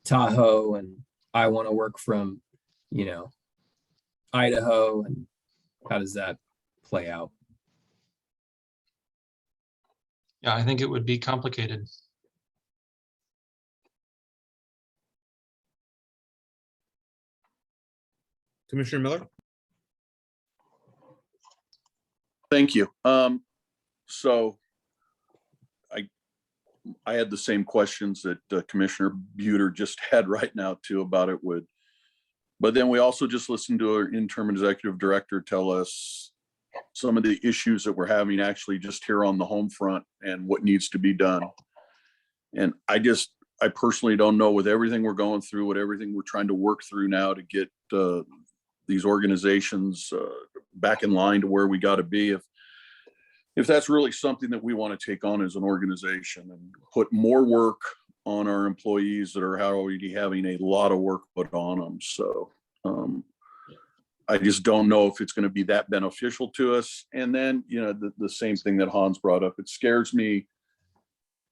Tahoe, and I want to work from, Idaho, and how does that play out? Yeah, I think it would be complicated. Commissioner Miller? Thank you. So I had the same questions that Commissioner Buter just had right now too about it but then we also just listened to our interim executive director tell us some of the issues that we're having actually just here on the home front and what needs to be done. And I personally don't know, with everything we're going through, with everything we're trying to work through now to get these organizations back in line to where we got to be, if that's really something that we want to take on as an organization and put more work on our employees that are already having a lot of work put on them. So I just don't know if it's going to be that beneficial to us. And then, the same thing that Hans brought up, it scares me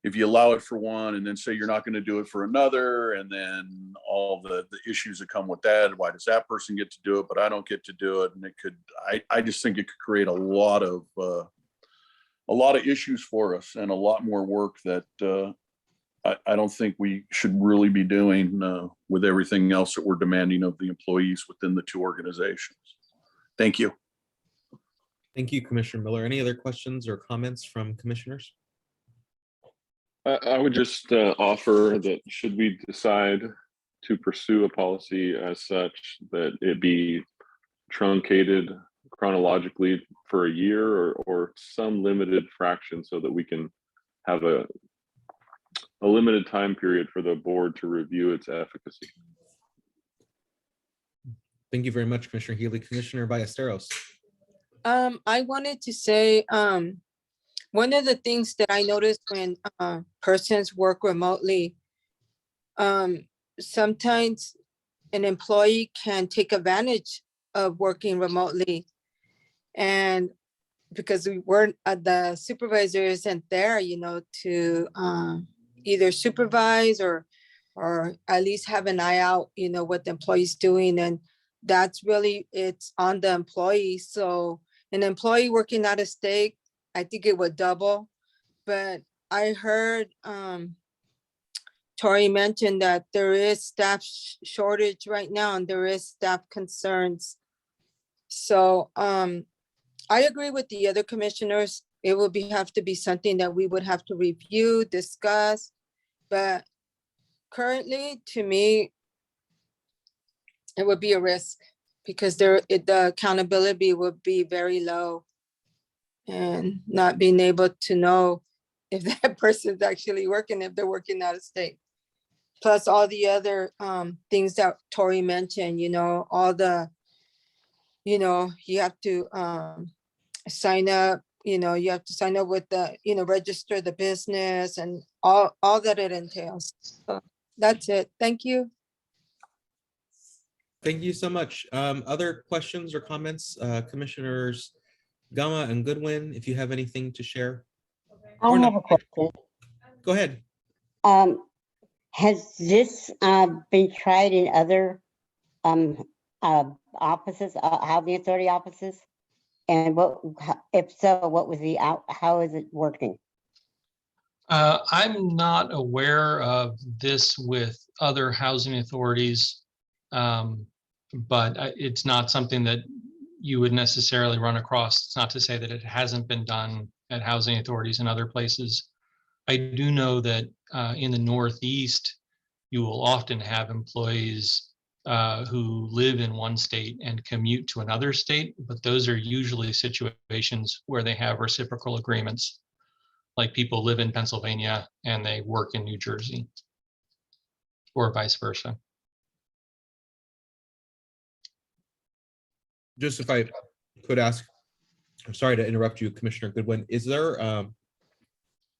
if you allow it for one and then say you're not going to do it for another, and then all the issues that come with that. Why does that person get to do it, but I don't get to do it? And I just think it could create a lot of issues for us and a lot more work that I don't think we should really be doing with everything else that we're demanding of the employees within the two organizations. Thank you. Thank you, Commissioner Miller. Any other questions or comments from commissioners? I would just offer that should we decide to pursue a policy as such, that it be truncated chronologically for a year or some limited fraction, so that we can have a limited time period for the board to review its efficacy. Thank you very much, Commissioner Healy. Commissioner Ballesteros. I wanted to say, one of the things that I noticed when persons work remotely, sometimes an employee can take advantage of working remotely. And because we weren't, the supervisor isn't there, you know, to either supervise or at least have an eye out, you know, what the employee's doing. And that's really, it's on the employee. So an employee working out of state, I think it would double. But I heard Tori mentioned that there is staff shortage right now and there is staff concerns. So I agree with the other commissioners. It will have to be something that we would have to review, discuss. But currently, to me, it would be a risk because the accountability would be very low, and not being able to know if that person's actually working, if they're working out of state. Plus all the other things that Tori mentioned, you know, all the, you know, you have to sign up, you know, you have to sign up with the, you know, register the business and all that it entails. So that's it. Thank you. Thank you so much. Other questions or comments, Commissioners Gama and Goodwin, if you have anything to share? I have a question. Go ahead. Has this been tried in other offices, housing authority offices? And what, if so, what was how is it working? I'm not aware of this with other housing authorities, but it's not something that you would necessarily run across. It's not to say that it hasn't been done at housing authorities and other places. I do know that in the Northeast, you will often have employees who live in one state and commute to another state, but those are usually situations where they have reciprocal agreements. Like people live in Pennsylvania and they work in New Jersey, or vice versa. Just if I could ask, I'm sorry to interrupt you, Commissioner Goodwin. Is there,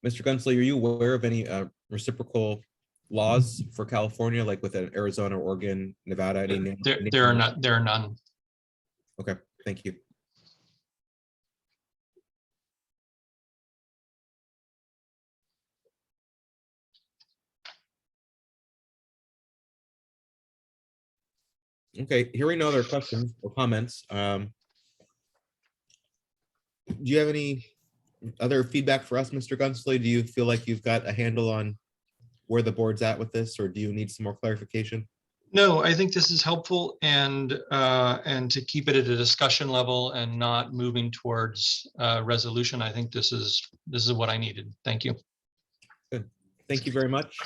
Mr. Gunsley, are you aware of any reciprocal laws for California, like with Arizona, Oregon, Nevada? There are none. Okay, thank you. Okay, hearing no other questions or comments, do you have any other feedback for us, Mr. Gunsley? Do you feel like you've got a handle on where the board's at with this, or do you need some more clarification? No, I think this is helpful, and to keep it at a discussion level and not moving towards resolution. I think this is what I needed. Thank you. Good. Thank you very much.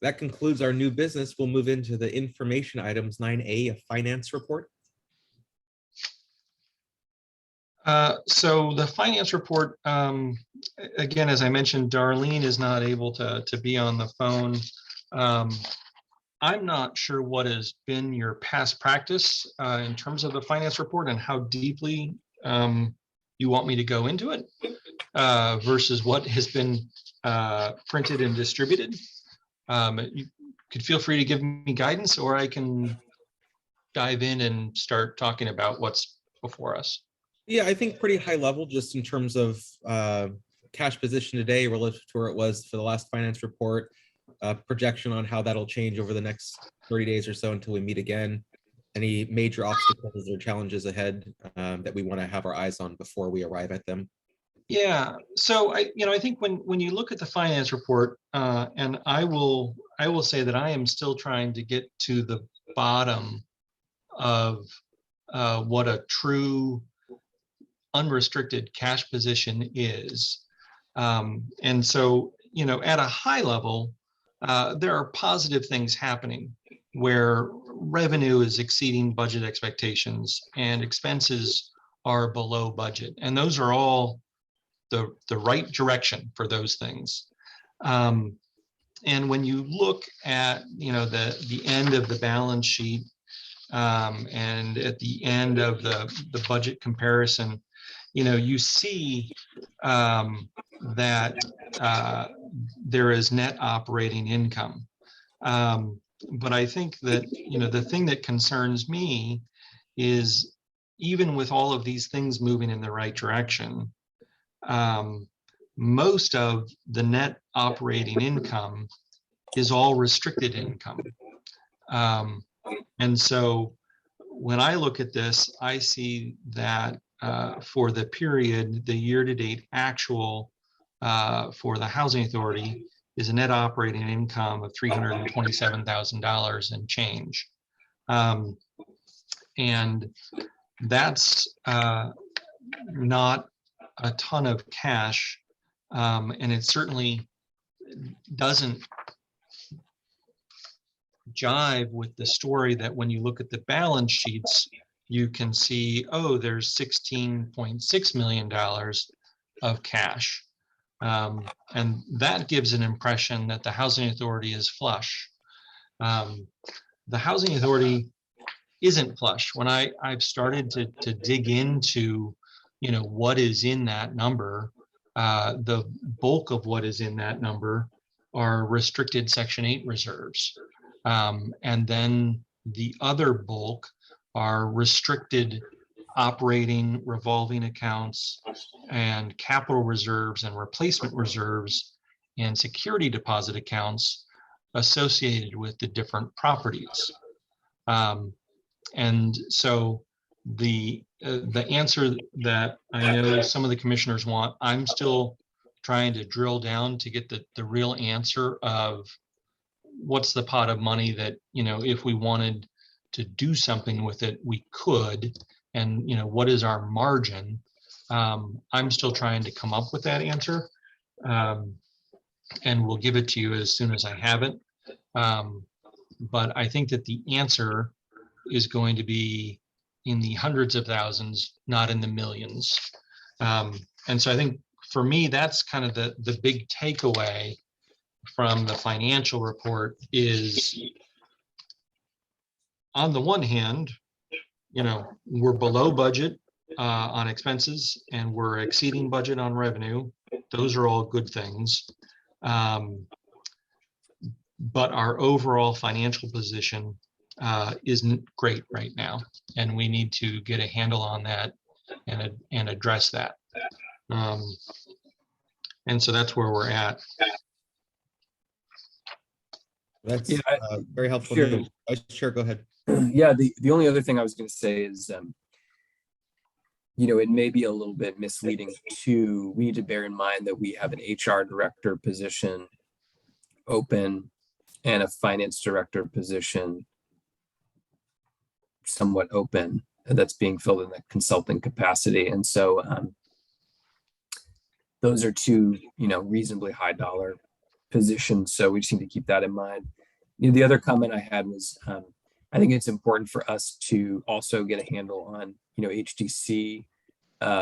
That concludes our new business. We'll move into the information items, 9A, a finance report. So the finance report, again, as I mentioned, Darlene is not able to be on the phone. I'm not sure what has been your past practice in terms of the finance report and how deeply you want me to go into it versus what has been printed and distributed. You could feel free to give me guidance, or I can dive in and start talking about what's before us. Yeah, I think pretty high level, just in terms of cash position today relative to where it was for the last finance report, projection on how that'll change over the next 30 days or so until we meet again. Any major obstacles or challenges ahead that we want to have our eyes on before we arrive at them. Yeah, so I think when you look at the finance report, and I will say that I am still trying to get to the bottom of what a true unrestricted cash position is. And so, at a high level, there are positive things happening where revenue is exceeding budget expectations and expenses are below budget. And those are all the right direction for those things. And when you look at the end of the balance sheet, and at the end of the budget comparison, you see that there is net operating income. But I think that the thing that concerns me is, even with all of these things moving in the right direction, most of the net operating income is all restricted income. And so when I look at this, I see that for the period, the year-to-date actual for the Housing Authority is a net operating income of $327,000 and change. And that's not a ton of cash, and it certainly doesn't jive with the story that when you look at the balance sheets, you can see, oh, there's $16.6 million of cash. And that gives an impression that the Housing Authority is flush. The Housing Authority isn't flush. When I've started to dig into what is in that number, the bulk of what is in that number are restricted Section 8 reserves. And then the other bulk are restricted operating revolving accounts and capital reserves and replacement reserves and security deposit accounts associated with the different properties. And so the answer that I know some of the commissioners want, I'm still trying to drill down to get the real answer of what's the pot of money that, if we wanted to do something with it, we could, and, what is our margin? I'm still trying to come up with that answer, and we'll give it to you as soon as I have it. But I think that the answer is going to be in the hundreds of thousands, not in the millions. And so I think for me, that's kind of the big takeaway from the financial report is, on the one hand, we're below budget on expenses and we're exceeding budget on revenue. Those are all good things. But our overall financial position isn't great right now, and we need to get a handle on that and address that. And so that's where we're at. That's Yeah, very helpful. sure. News. Sure, go ahead. Yeah, the only other thing I was going to say is, it may be a little bit misleading too. We need to bear in mind that we have an HR director position open and a finance director position somewhat open that's being filled in a consulting capacity. And so those are two, reasonably high dollar positions. So we just need to keep that in mind. The other comment I had was, I think it's important for us to also get a handle on, HTC.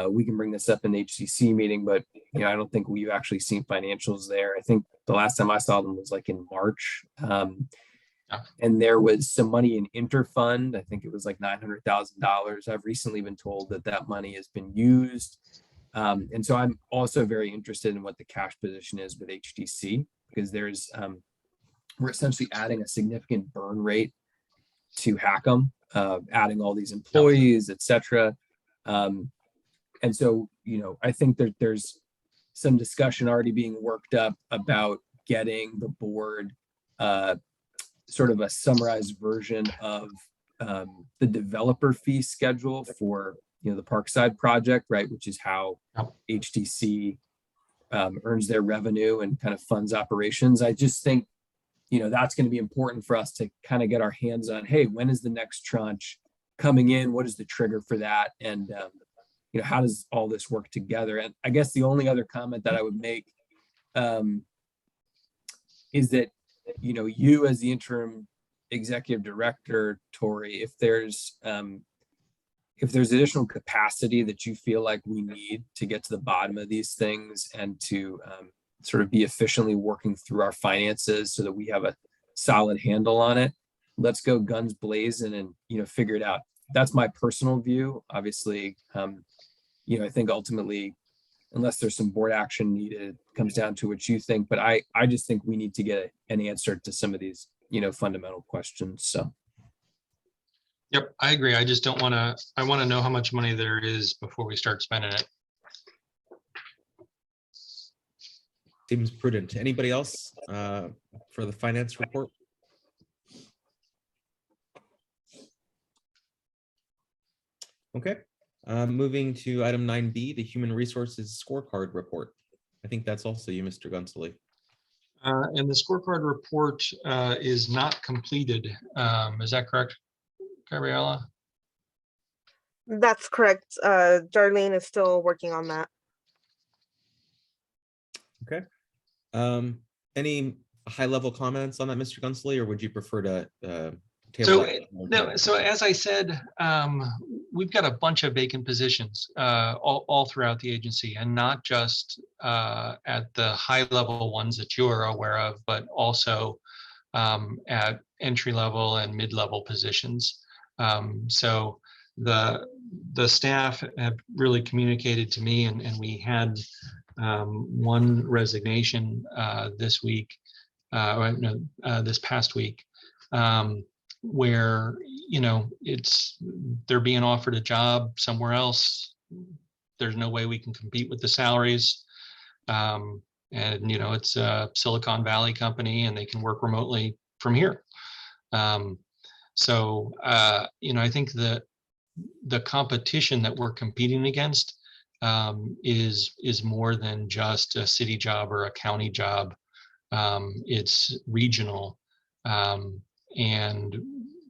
We can bring this up in the HTC meeting, but, I don't think we've actually seen financials there. I think the last time I saw them was like in March. And there was some money in interfund. I think it was like $900,000. I've recently been told that money has been used. And so I'm also very interested in what the cash position is with HTC, because we're essentially adding a significant burn rate to Hackham, adding all these employees, et cetera. And so, I think that there's some discussion already being worked up about getting the board sort of a summarized version of the developer fee schedule for the Parkside project, right, which is how Yep. HTC earns their revenue and kind of funds operations. I just think, that's going to be important for us to kind of get our hands on, hey, when is the next tranche coming in? What is the trigger for that? And, how does all this work together? And I guess the only other comment that I would make is that, you as the interim executive director, Tori, if there's additional capacity that you feel like we need to get to the bottom of these things and to sort of be efficiently working through our finances so that we have a solid handle on it, let's go guns blazing and, figure it out. That's my personal view. Obviously, I think ultimately, unless there's some board action needed, it comes down to what you think. But I just think we need to get an answer to some of these, fundamental questions. So. Yep, I agree. I just don't want to, I want to know how much money there is before we start spending it. Seems prudent. Anybody else for the finance report? Okay, moving to item 9B, the Human Resources Scorecard Report. I think that's also you, Mr. Gunsley. And the scorecard report is not completed. Is that correct, Gabriella? That's correct. Darlene is still working on that. Okay. Any high-level comments on that, Mr. Gunsley, or would you prefer to table that? So as I said, we've got a bunch of vacant positions all throughout the agency, and not just at the high-level ones that you are aware of, but also at entry-level and mid-level positions. So the staff have really communicated to me, and we had one resignation this week, this past week, where they're being offered a job somewhere else. There's no way we can compete with the salaries, and it's a Silicon Valley company, and they can work remotely from here. So I think that the competition that we're competing against is more than just a city job or a county job. It's regional, and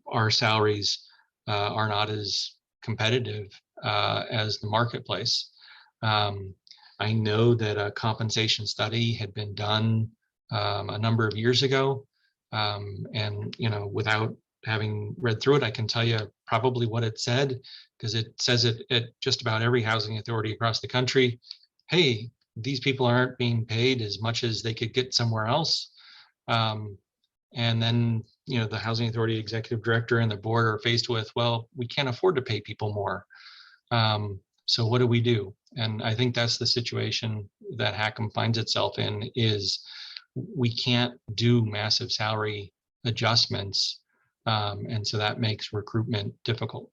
our salaries are not as competitive as the marketplace. I know that a compensation study had been done a number of years ago, and without having read through it, I can tell you probably what it said, because it says it at just about every housing authority across the country. Hey, these people aren't being paid as much as they could get somewhere else. And then, the housing authority executive director and the board are faced with, well, we can't afford to pay people more. So what do we do? And I think that's the situation that HACM finds itself in, is we can't do massive salary adjustments. And so that makes recruitment difficult.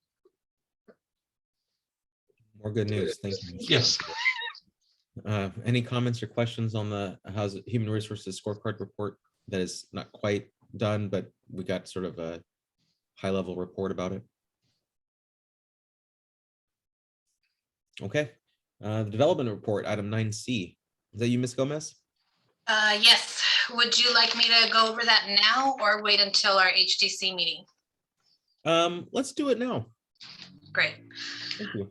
More good news. Thank you. Yes. Any comments or questions on the Human Resources Scorecard report that is not quite done, but we got sort of a high-level report about it? Okay. The development report, item 9C. Is that you, Ms. Gomez? Yes. Would you like me to go over that now or wait until our HTC meeting? Let's do it now. Great. Thank you.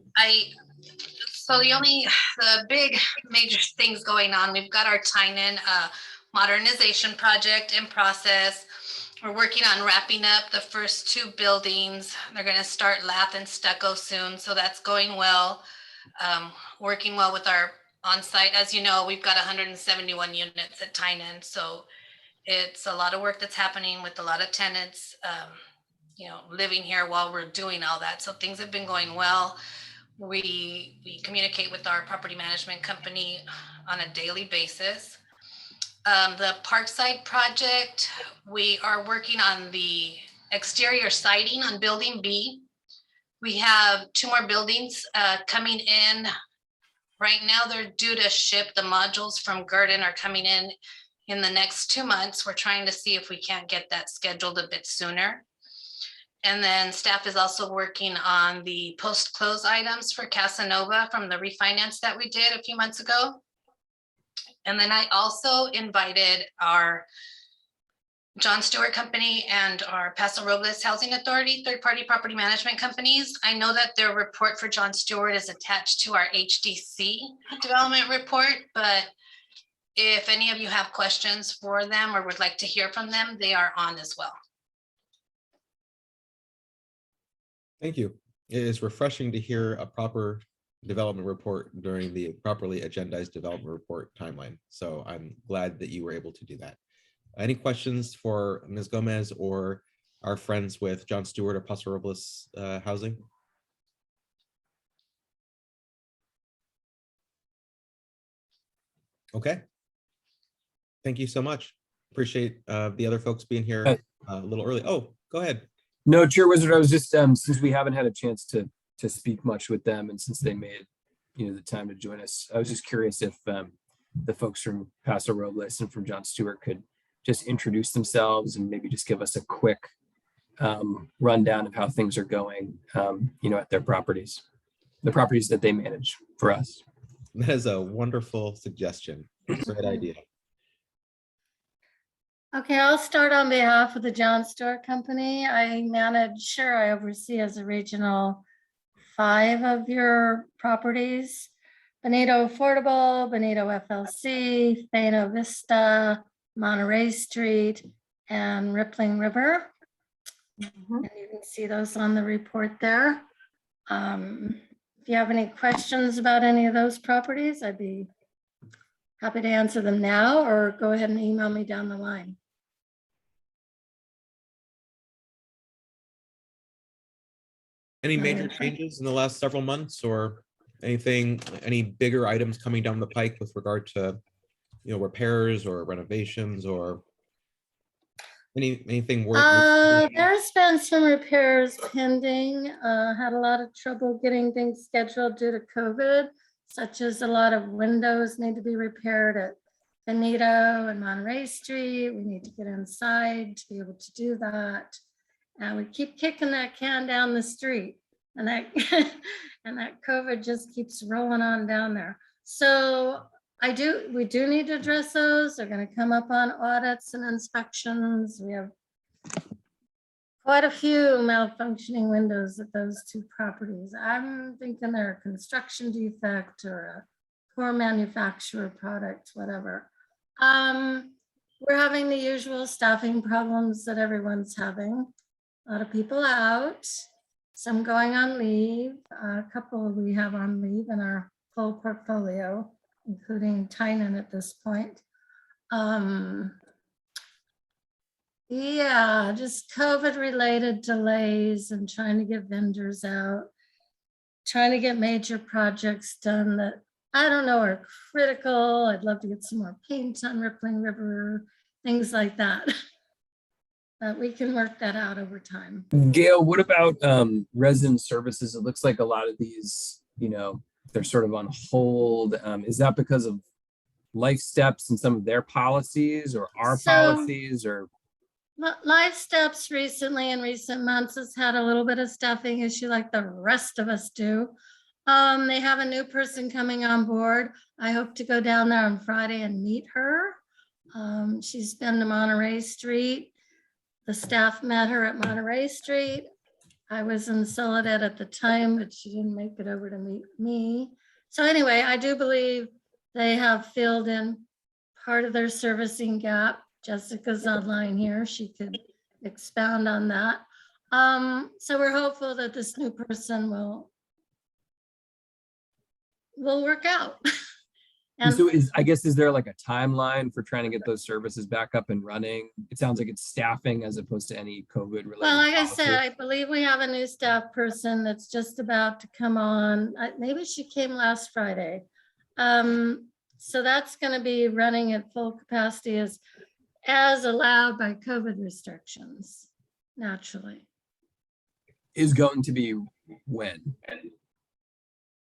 So the big major things going on, we've got our Tynan modernization project in process. We're working on wrapping up the first two buildings. They're going to start lath and stucco soon, so that's going well. Working well with our on-site. As you know, we've got 171 units at Tynan, so it's a lot of work that's happening with a lot of tenants, living here while we're doing all that. So things have been going well. We communicate with our property management company on a daily basis. The Parkside project, we are working on the exterior siding on building B. We have 2 more buildings coming in. Right now, they're due to ship. The modules from Garden are coming in the next 2 months. We're trying to see if we can't get that scheduled a bit sooner. And then staff is also working on the post-close items for Casanova from the refinance that we did a few months ago. And then I also invited our John Stewart Company and our Paso Robles Housing Authority, third-party property management companies. I know that their report for John Stewart is attached to our HDC development report, but if any of you have questions for them or would like to hear from them, they are on as well. Thank you. It is refreshing to hear a proper development report during the properly agendized development report timeline. So I'm glad that you were able to do that. Any questions for Ms. Gomez or our friends with John Stewart or Paso Robles Housing? Okay. Thank you so much. Appreciate the other folks being here a little early. Oh, go ahead. No, Chair Wizard, I was just, since we haven't had a chance to speak much with them and since they made, the time to join us, I was just curious if the folks from Paso Robles and from John Stewart could just introduce themselves and maybe just give us a quick rundown of how things are going, at their properties, the properties that they manage for us. That is a wonderful suggestion. Great idea. Okay, I'll start on behalf of the John Stewart Company. I oversee as a regional 5 of your properties: Bonito Affordable, Bonito FLC, Fano Vista, Monterey Street, and Rippling River. And you can see those on the report there. If you have any questions about any of those properties, I'd be happy to answer them now, or go ahead and email me down the line. Any major changes in the last several months, or any bigger items coming down the pike with regard to, repairs or renovations or anything worth? There's been some repairs pending. Had a lot of trouble getting things scheduled due to COVID, such as a lot of windows need to be repaired at Benito and Monterey Street. We need to get inside to be able to do that. And we keep kicking that can down the street, and that and that COVID just keeps rolling on down there. So we do need to address those. They're going to come up on audits and inspections. We have quite a few malfunctioning windows at those 2 properties. I'm thinking they're a construction defect or a poor manufacturer product, whatever. We're having the usual staffing problems that everyone's having. A lot of people out, some going on leave. A couple we have on leave in our full portfolio, including Tynan at this point. Yeah, just COVID-related delays and trying to get vendors out, trying to get major projects done that I don't know are critical. I'd love to get some more paint on Rippling River, things like that. But we can work that out over time. Gail, what about resident services? It looks like a lot of these, they're sort of on hold. Is that because of Life Steps and some of their policies, or our policies, or? Life Steps recently, in recent months, has had a little bit of staffing issue like the rest of us do. They have a new person coming on board. I hope to go down there on Friday and meet her. She's been to Monterey Street. The staff met her at Monterey Street. I was in Soledad at the time, but she didn't make it over to meet me. So anyway, I do believe they have filled in part of their servicing gap. Jessica's online here. She could expound on that. So we're hopeful that this new person will work out. And so is there like a timeline for trying to get those services back up and running? It sounds like it's staffing as opposed to any COVID related. Well, like I said, I believe we have a new staff person that's just about to come on. Maybe she came last Friday. So that's going to be running at full capacity as allowed by COVID restrictions, naturally. Is going to be when?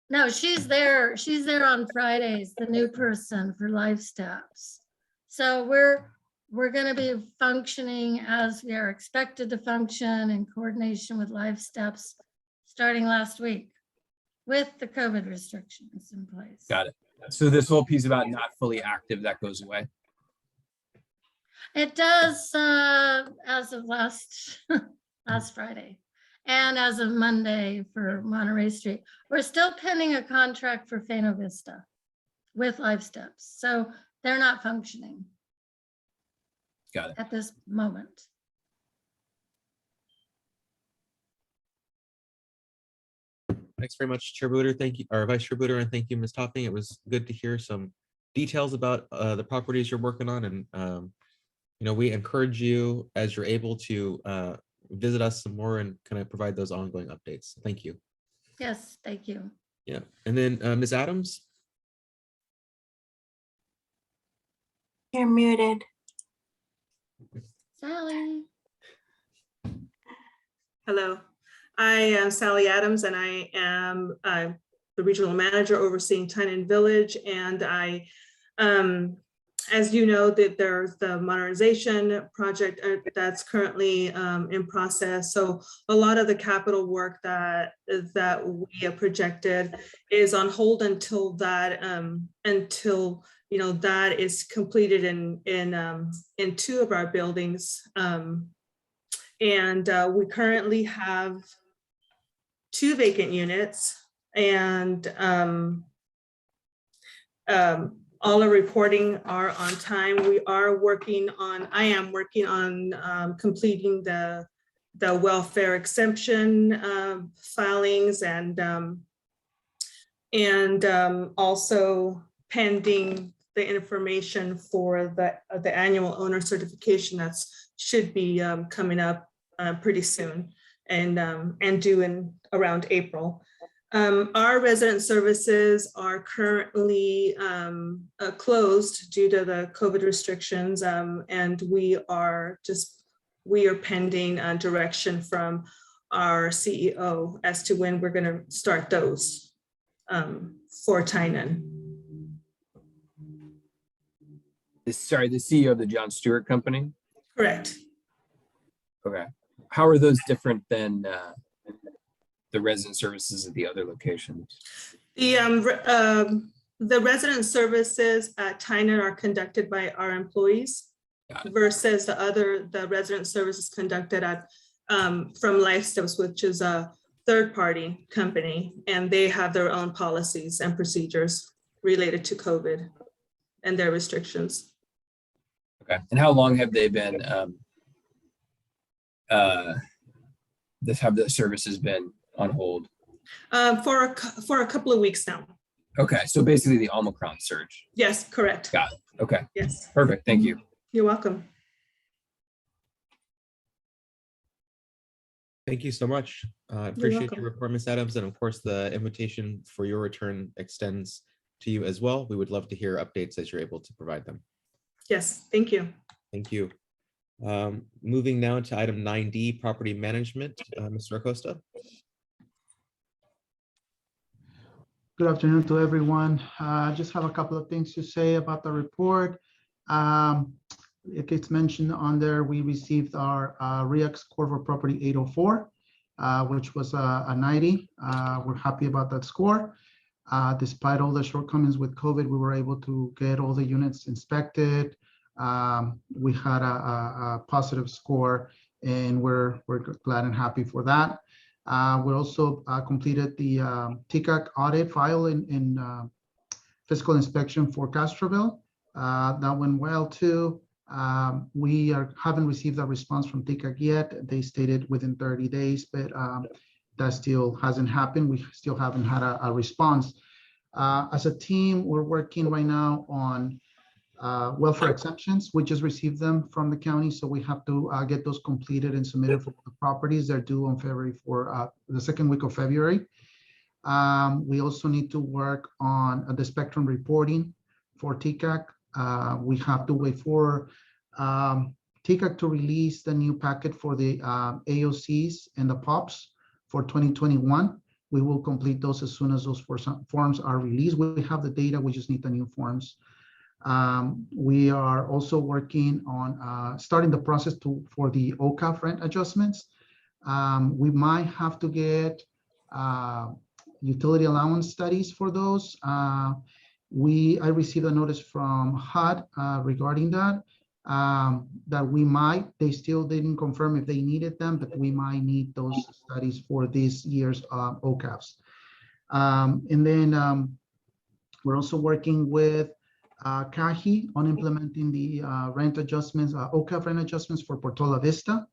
No, she's there. She's there on Fridays, the new person for Life Steps. So we're going to be functioning as we are expected to function in coordination with Life Steps starting last week with the COVID restrictions in place. Got it. So this whole piece about not fully active, that goes away. It does as of last Friday and as of Monday for Monterey Street. We're still pending a contract for Fano Vista with Life Steps. So they're not functioning. Got it. At this moment. Thanks very much, Chair Booter. Thank you, or Vice Chair Booter, and thank you, Ms. Topping. It was good to hear some details about the properties you're working on, and we encourage you as you're able to visit us some more and kind of provide those ongoing updates. Thank you. Yes, thank you. Yeah, and then Ms. Adams. You're muted. Sally. Hello, I am Sally Adams, and I am the regional manager overseeing Tynan Village. And I, as you know, that there's the modernization project that's currently in process. So a lot of the capital work that we have projected is on hold until that that is completed in two of our buildings. And we currently have 2 vacant units, and all our reporting are on time. I am working on completing the welfare exemption filings, and also pending the information for the annual owner certification that should be coming up pretty soon, and due in around April. Our resident services are currently closed due to the COVID restrictions, and we are pending direction from our CEO as to when we're going to start those for Tynan. Sorry, the CEO of the John Stewart Company? Correct. Okay. How are those different than the resident services at the other locations? The resident services at Tynan are conducted by our employees versus the resident services conducted at from Life Steps, which is a third-party company, and they have their own policies and procedures related to COVID and their restrictions. Okay. And how long have they been have the services been on hold? For a couple of weeks now. Okay, so basically the Omicron surge. Yes, correct. Got it. Okay. Yes. Perfect. Thank you. You're welcome. Thank you so much. Appreciate your report, Ms. Adams, and of course the invitation for your return extends to you as well. We would love to hear updates as you're able to provide them. Yes, thank you. Thank you. Moving now to item 9D, property management, Mr. Acosta. Good afternoon to everyone. I just have a couple of things to say about the report. It gets mentioned on there, we received our REAC score for property 804, which was a 90. We're happy about that score. Despite all the shortcomings with COVID, we were able to get all the units inspected. We had a positive score, and we're glad and happy for that. We also completed the TCAC audit file in physical inspection for Castroville. That went well too. We haven't received a response from TCAC yet. They stated within 30 days, but that still hasn't happened. We still haven't had a response. As a team, we're working right now on welfare exemptions. We just received them from the county, so we have to get those completed and submitted for the properties. They're due on the second week of February. We also need to work on the spectrum reporting for TCAC. We have to wait for TCAC to release the new packet for the AOCs and the POPs for 2021. We will complete those as soon as those forms are released. We have the data, we just need the new forms. We are also working on starting the process for the OCAF rent adjustments. We might have to get utility allowance studies for those. I received a notice from HUD regarding that, that we might, they still didn't confirm if they needed them, but we might need those studies for this year's OCAFs. And then we're also working with CAHI on implementing the rent adjustments, OCAF rent adjustments for Portola Vista.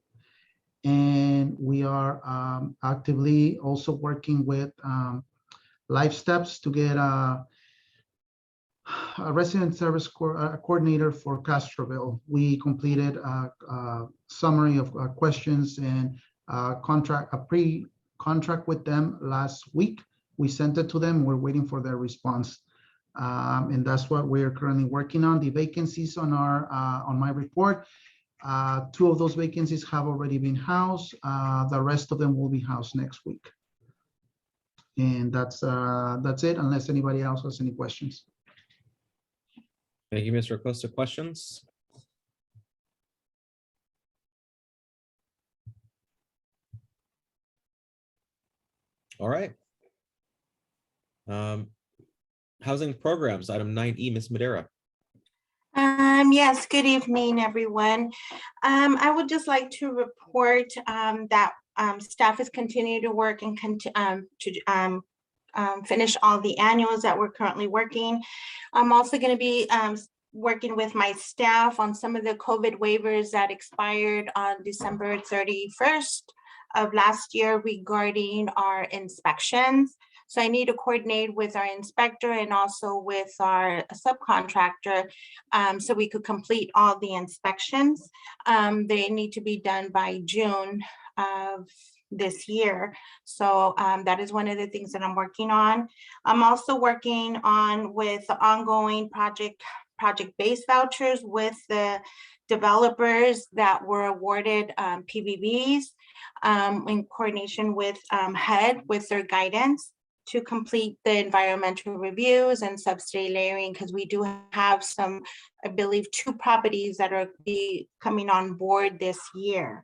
And we are actively also working with Life Steps to get a resident service coordinator for Castroville. We completed a summary of questions and a pre-contract with them last week. We sent it to them. We're waiting for their response. And that's what we're currently working on. The vacancies on my report, 2 of those vacancies have already been housed. The rest of them will be housed next week. And that's it, unless anybody else has any questions. Thank you, Mr. Acosta. Questions? All right. Housing programs, item 9E, Ms. Madera. Yes, good evening, everyone. I would just like to report that staff is continuing to work and finish all the annuals that we're currently working. I'm also going to be working with my staff on some of the COVID waivers that expired on December 31st of last year regarding our inspections. So I need to coordinate with our inspector and also with our subcontractor so we could complete all the inspections. They need to be done by June of this year. So that is one of the things that I'm working on. I'm also working on with the ongoing project-based vouchers with the developers that were awarded PBVs in coordination with HUD with their guidance to complete the environmental reviews and subsidy layering, because we do have some, I believe, 2 properties that are coming on board this year.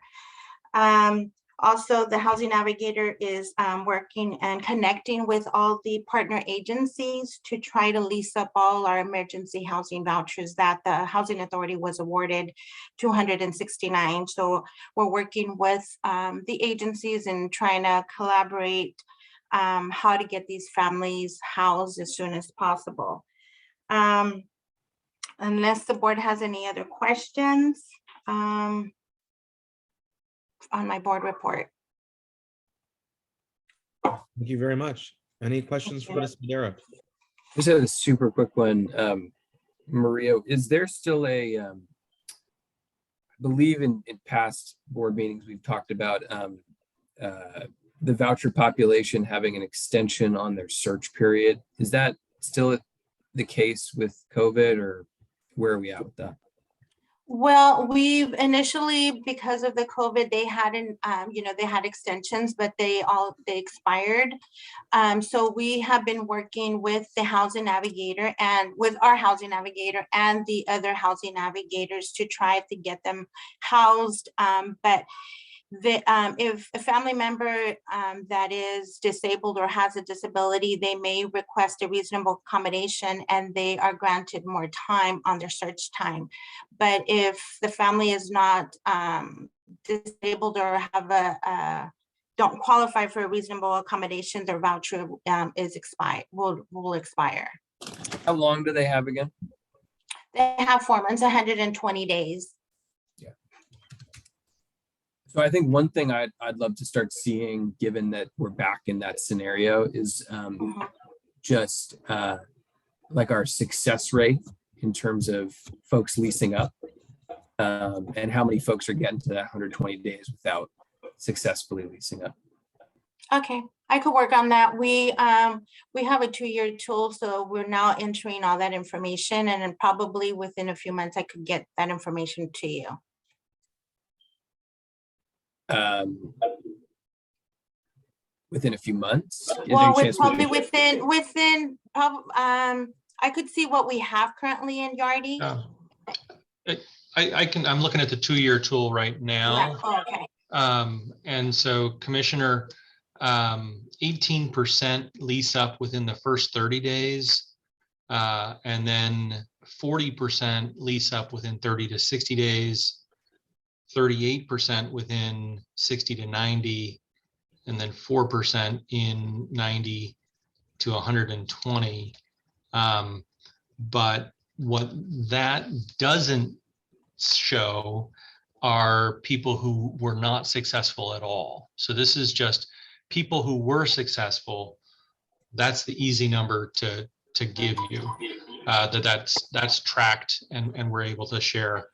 Also, the Housing Navigator is working and connecting with all the partner agencies to try to lease up all our emergency housing vouchers that the Housing Authority was awarded 269. So we're working with the agencies and trying to collaborate how to get these families housed as soon as possible. Unless the board has any other questions on my board report. Thank you very much. Any questions for Ms. Madera? Just a super quick one. Maria, is there still a, I believe in past board meetings, we've talked about the voucher population having an extension on their search period. Is that still the case with COVID, or where are we at with that? Well, we've initially, because of the COVID, they hadn't, they had extensions, but they expired. So we have been working with the Housing Navigator and with our Housing Navigator and the other Housing Navigators to try to get them housed. But if a family member that is disabled or has a disability, they may request a reasonable accommodation and they are granted more time on their search time. But if the family is not disabled or have don't qualify for a reasonable accommodation, their voucher is expired, will expire. How long do they have again? They have 4 months, 120 days. So I think one thing I'd love to start seeing, given that we're back in that scenario, is just like our success rate in terms of folks leasing up, and how many folks are getting to that 120 days without successfully leasing up. Okay, I could work on that. We have a 2-year tool, so we're now entering all that information, and then probably within a few months I could get that information to you. Within a few months? Well, probably within I I could see what we have currently in Yardi. I'm looking at the 2-year tool right now. Yeah. Oh, okay. And so Commissioner, 18% lease up within the first 30 days. And then 40% lease up within 30 to 60 days, 38% within 60 to 90, and then 4% in 90 to 120. But what that doesn't show are people who were not successful at all. So this is just people who were successful. That's the easy number to give you, that's tracked and we're able to share.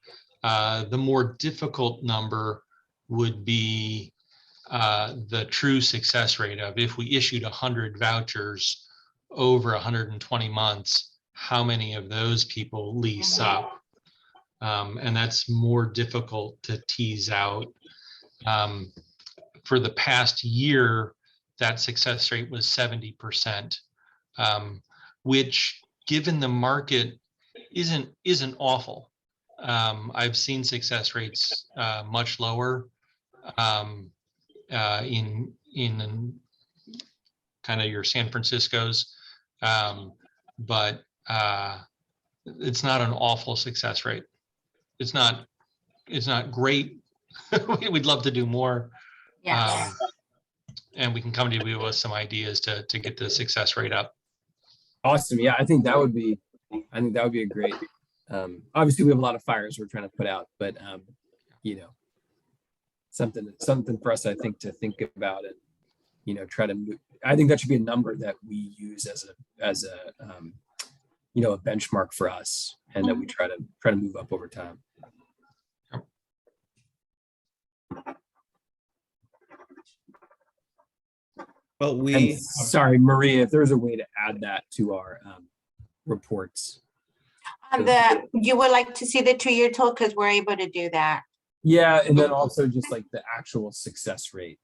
The more difficult number would be the true success rate of, if we issued 100 vouchers over 120 months, how many of those people lease up? And that's more difficult to tease out. For the past year, that success rate was 70%, which, given the market, isn't awful. I've seen success rates much lower in kind of your San Francisco's, but it's not an awful success rate. It's not great. We'd love to do more. Yeah. And we can come to you with some ideas to get the success rate up. Awesome. Yeah, I think that would be a great, obviously we have a lot of fires we're trying to put out, but you know, something for us, I think, to think about and, you know, try to move. I think that should be a number that we use as a you know, a benchmark for us, and that we try to move up over time. Well, And sorry, Maria, if there's a way to add that to our reports. You would like to see the 2-year total, because we're able to do that. Yeah, and then also just like the actual success rate.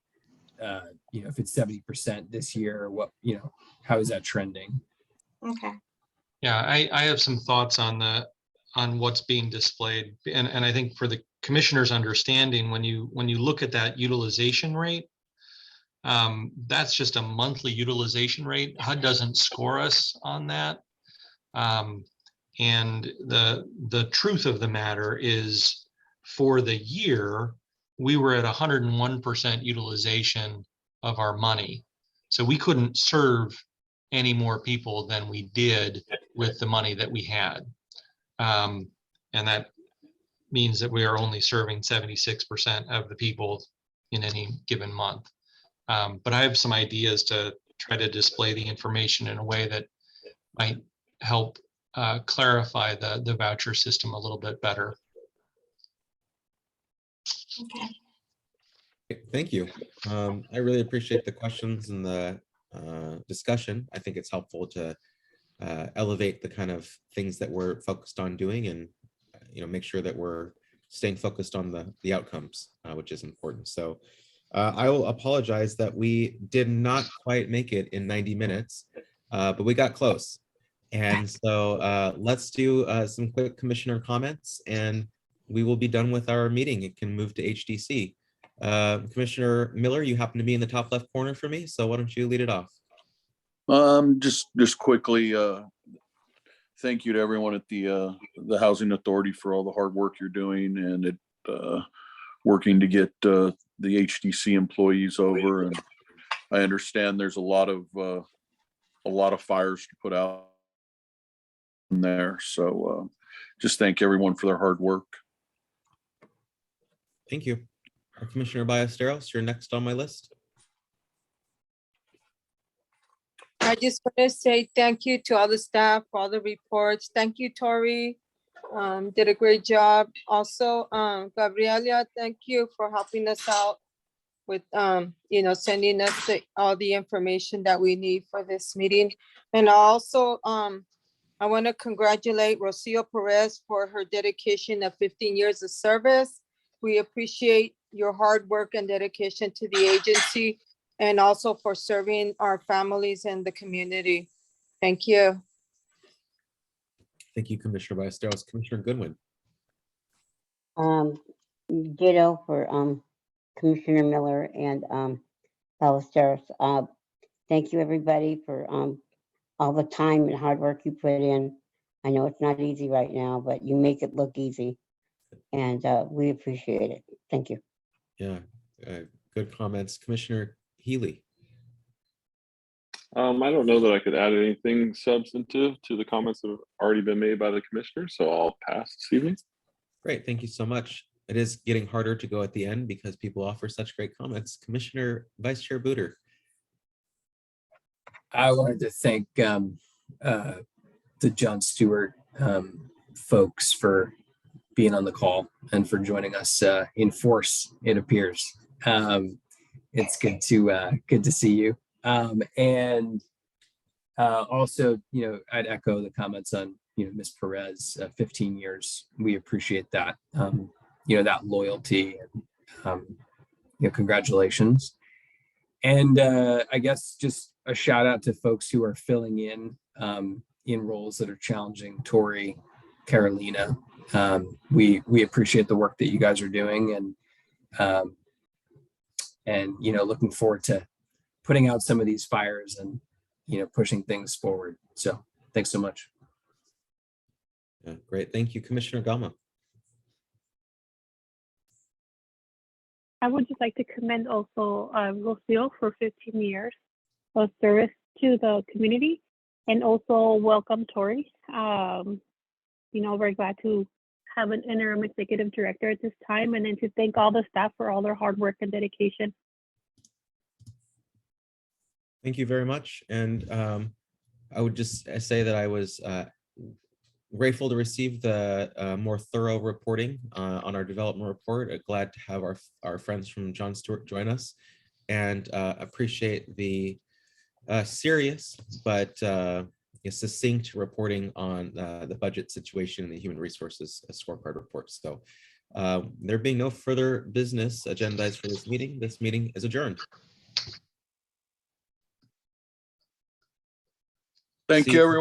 You know, if it's 70% this year, what, you know, how is that trending? Okay. Yeah, I have some thoughts on what's being displayed, and I think for the commissioner's understanding, when you look at that utilization rate, that's just a monthly utilization rate. HUD doesn't score us on that. And the truth of the matter is, for the year, we were at 101% utilization of our money. So we couldn't serve any more people than we did with the money that we had. And that means that we are only serving 76% of the people in any given month. But I have some ideas to try to display the information in a way that might help clarify the voucher system a little bit better. Okay. Thank you. I really appreciate the questions and the discussion. I think it's helpful to elevate the kind of things that we're focused on doing, and you know, make sure that we're staying focused on the outcomes, which is important. So I will apologize that we did not quite make it in 90 minutes, but we got close. And so let's do some quick commissioner comments, and we will be done with our meeting. It can move to HDC. Commissioner Miller, you happen to be in the top left corner for me, so why don't you lead it off? Just quickly, thank you to everyone at the Housing Authority for all the hard work you're doing, and working to get the HDC employees over. And I understand there's a lot of fires to put out in there. So just thank everyone for their hard work. Thank you. Commissioner Ballesteros, you're next on my list. I just want to say thank you to all the staff for all the reports. Thank you, Tori. Did a great job. Also, Gabriela, thank you for helping us out with, you know, sending us all the information that we need for this meeting. And also, I want to congratulate Rocio Perez for her dedication of 15 years of service. We appreciate your hard work and dedication to the agency, and also for serving our families and the community. Thank you. Thank you, Commissioner Ballesteros. Commissioner Goodwin. Ditto for Commissioner Miller and Ballesteros. Thank you, everybody, for all the time and hard work you put in. I know it's not easy right now, but you make it look easy, and we appreciate it. Thank you. Yeah, good comments. Commissioner Healy. I don't know that I could add anything substantive to the comments that have already been made by the commissioner, so I'll pass this evening. Great, thank you so much. It is getting harder to go at the end because people offer such great comments. Commissioner Vice Chair Booter. I wanted to thank the John Stewart folks for being on the call and for joining us in force, it appears. It's good to see you. And also, I'd echo the comments on, Ms. Perez, 15 years. We appreciate that, that loyalty and, congratulations. And I guess just a shout out to folks who are filling in roles that are challenging. Tori, Carolina, we appreciate the work that you guys are doing, and looking forward to putting out some of these fires and pushing things forward. So thanks so much. Yeah, great, thank you, Commissioner Gama. I would just like to commend also Rocio for 15 years of service to the community, and also welcome Tori. Very glad to have an interim executive director at this time, and then to thank all the staff for all their hard work and dedication. Thank you very much. And I would just say that I was grateful to receive the more thorough reporting on our development report. Glad to have our friends from John Stewart join us, and appreciate the serious but succinct reporting on the budget situation and the human resources scorecard report. So there being no further business agendized for this meeting is adjourned. Thank you, everyone.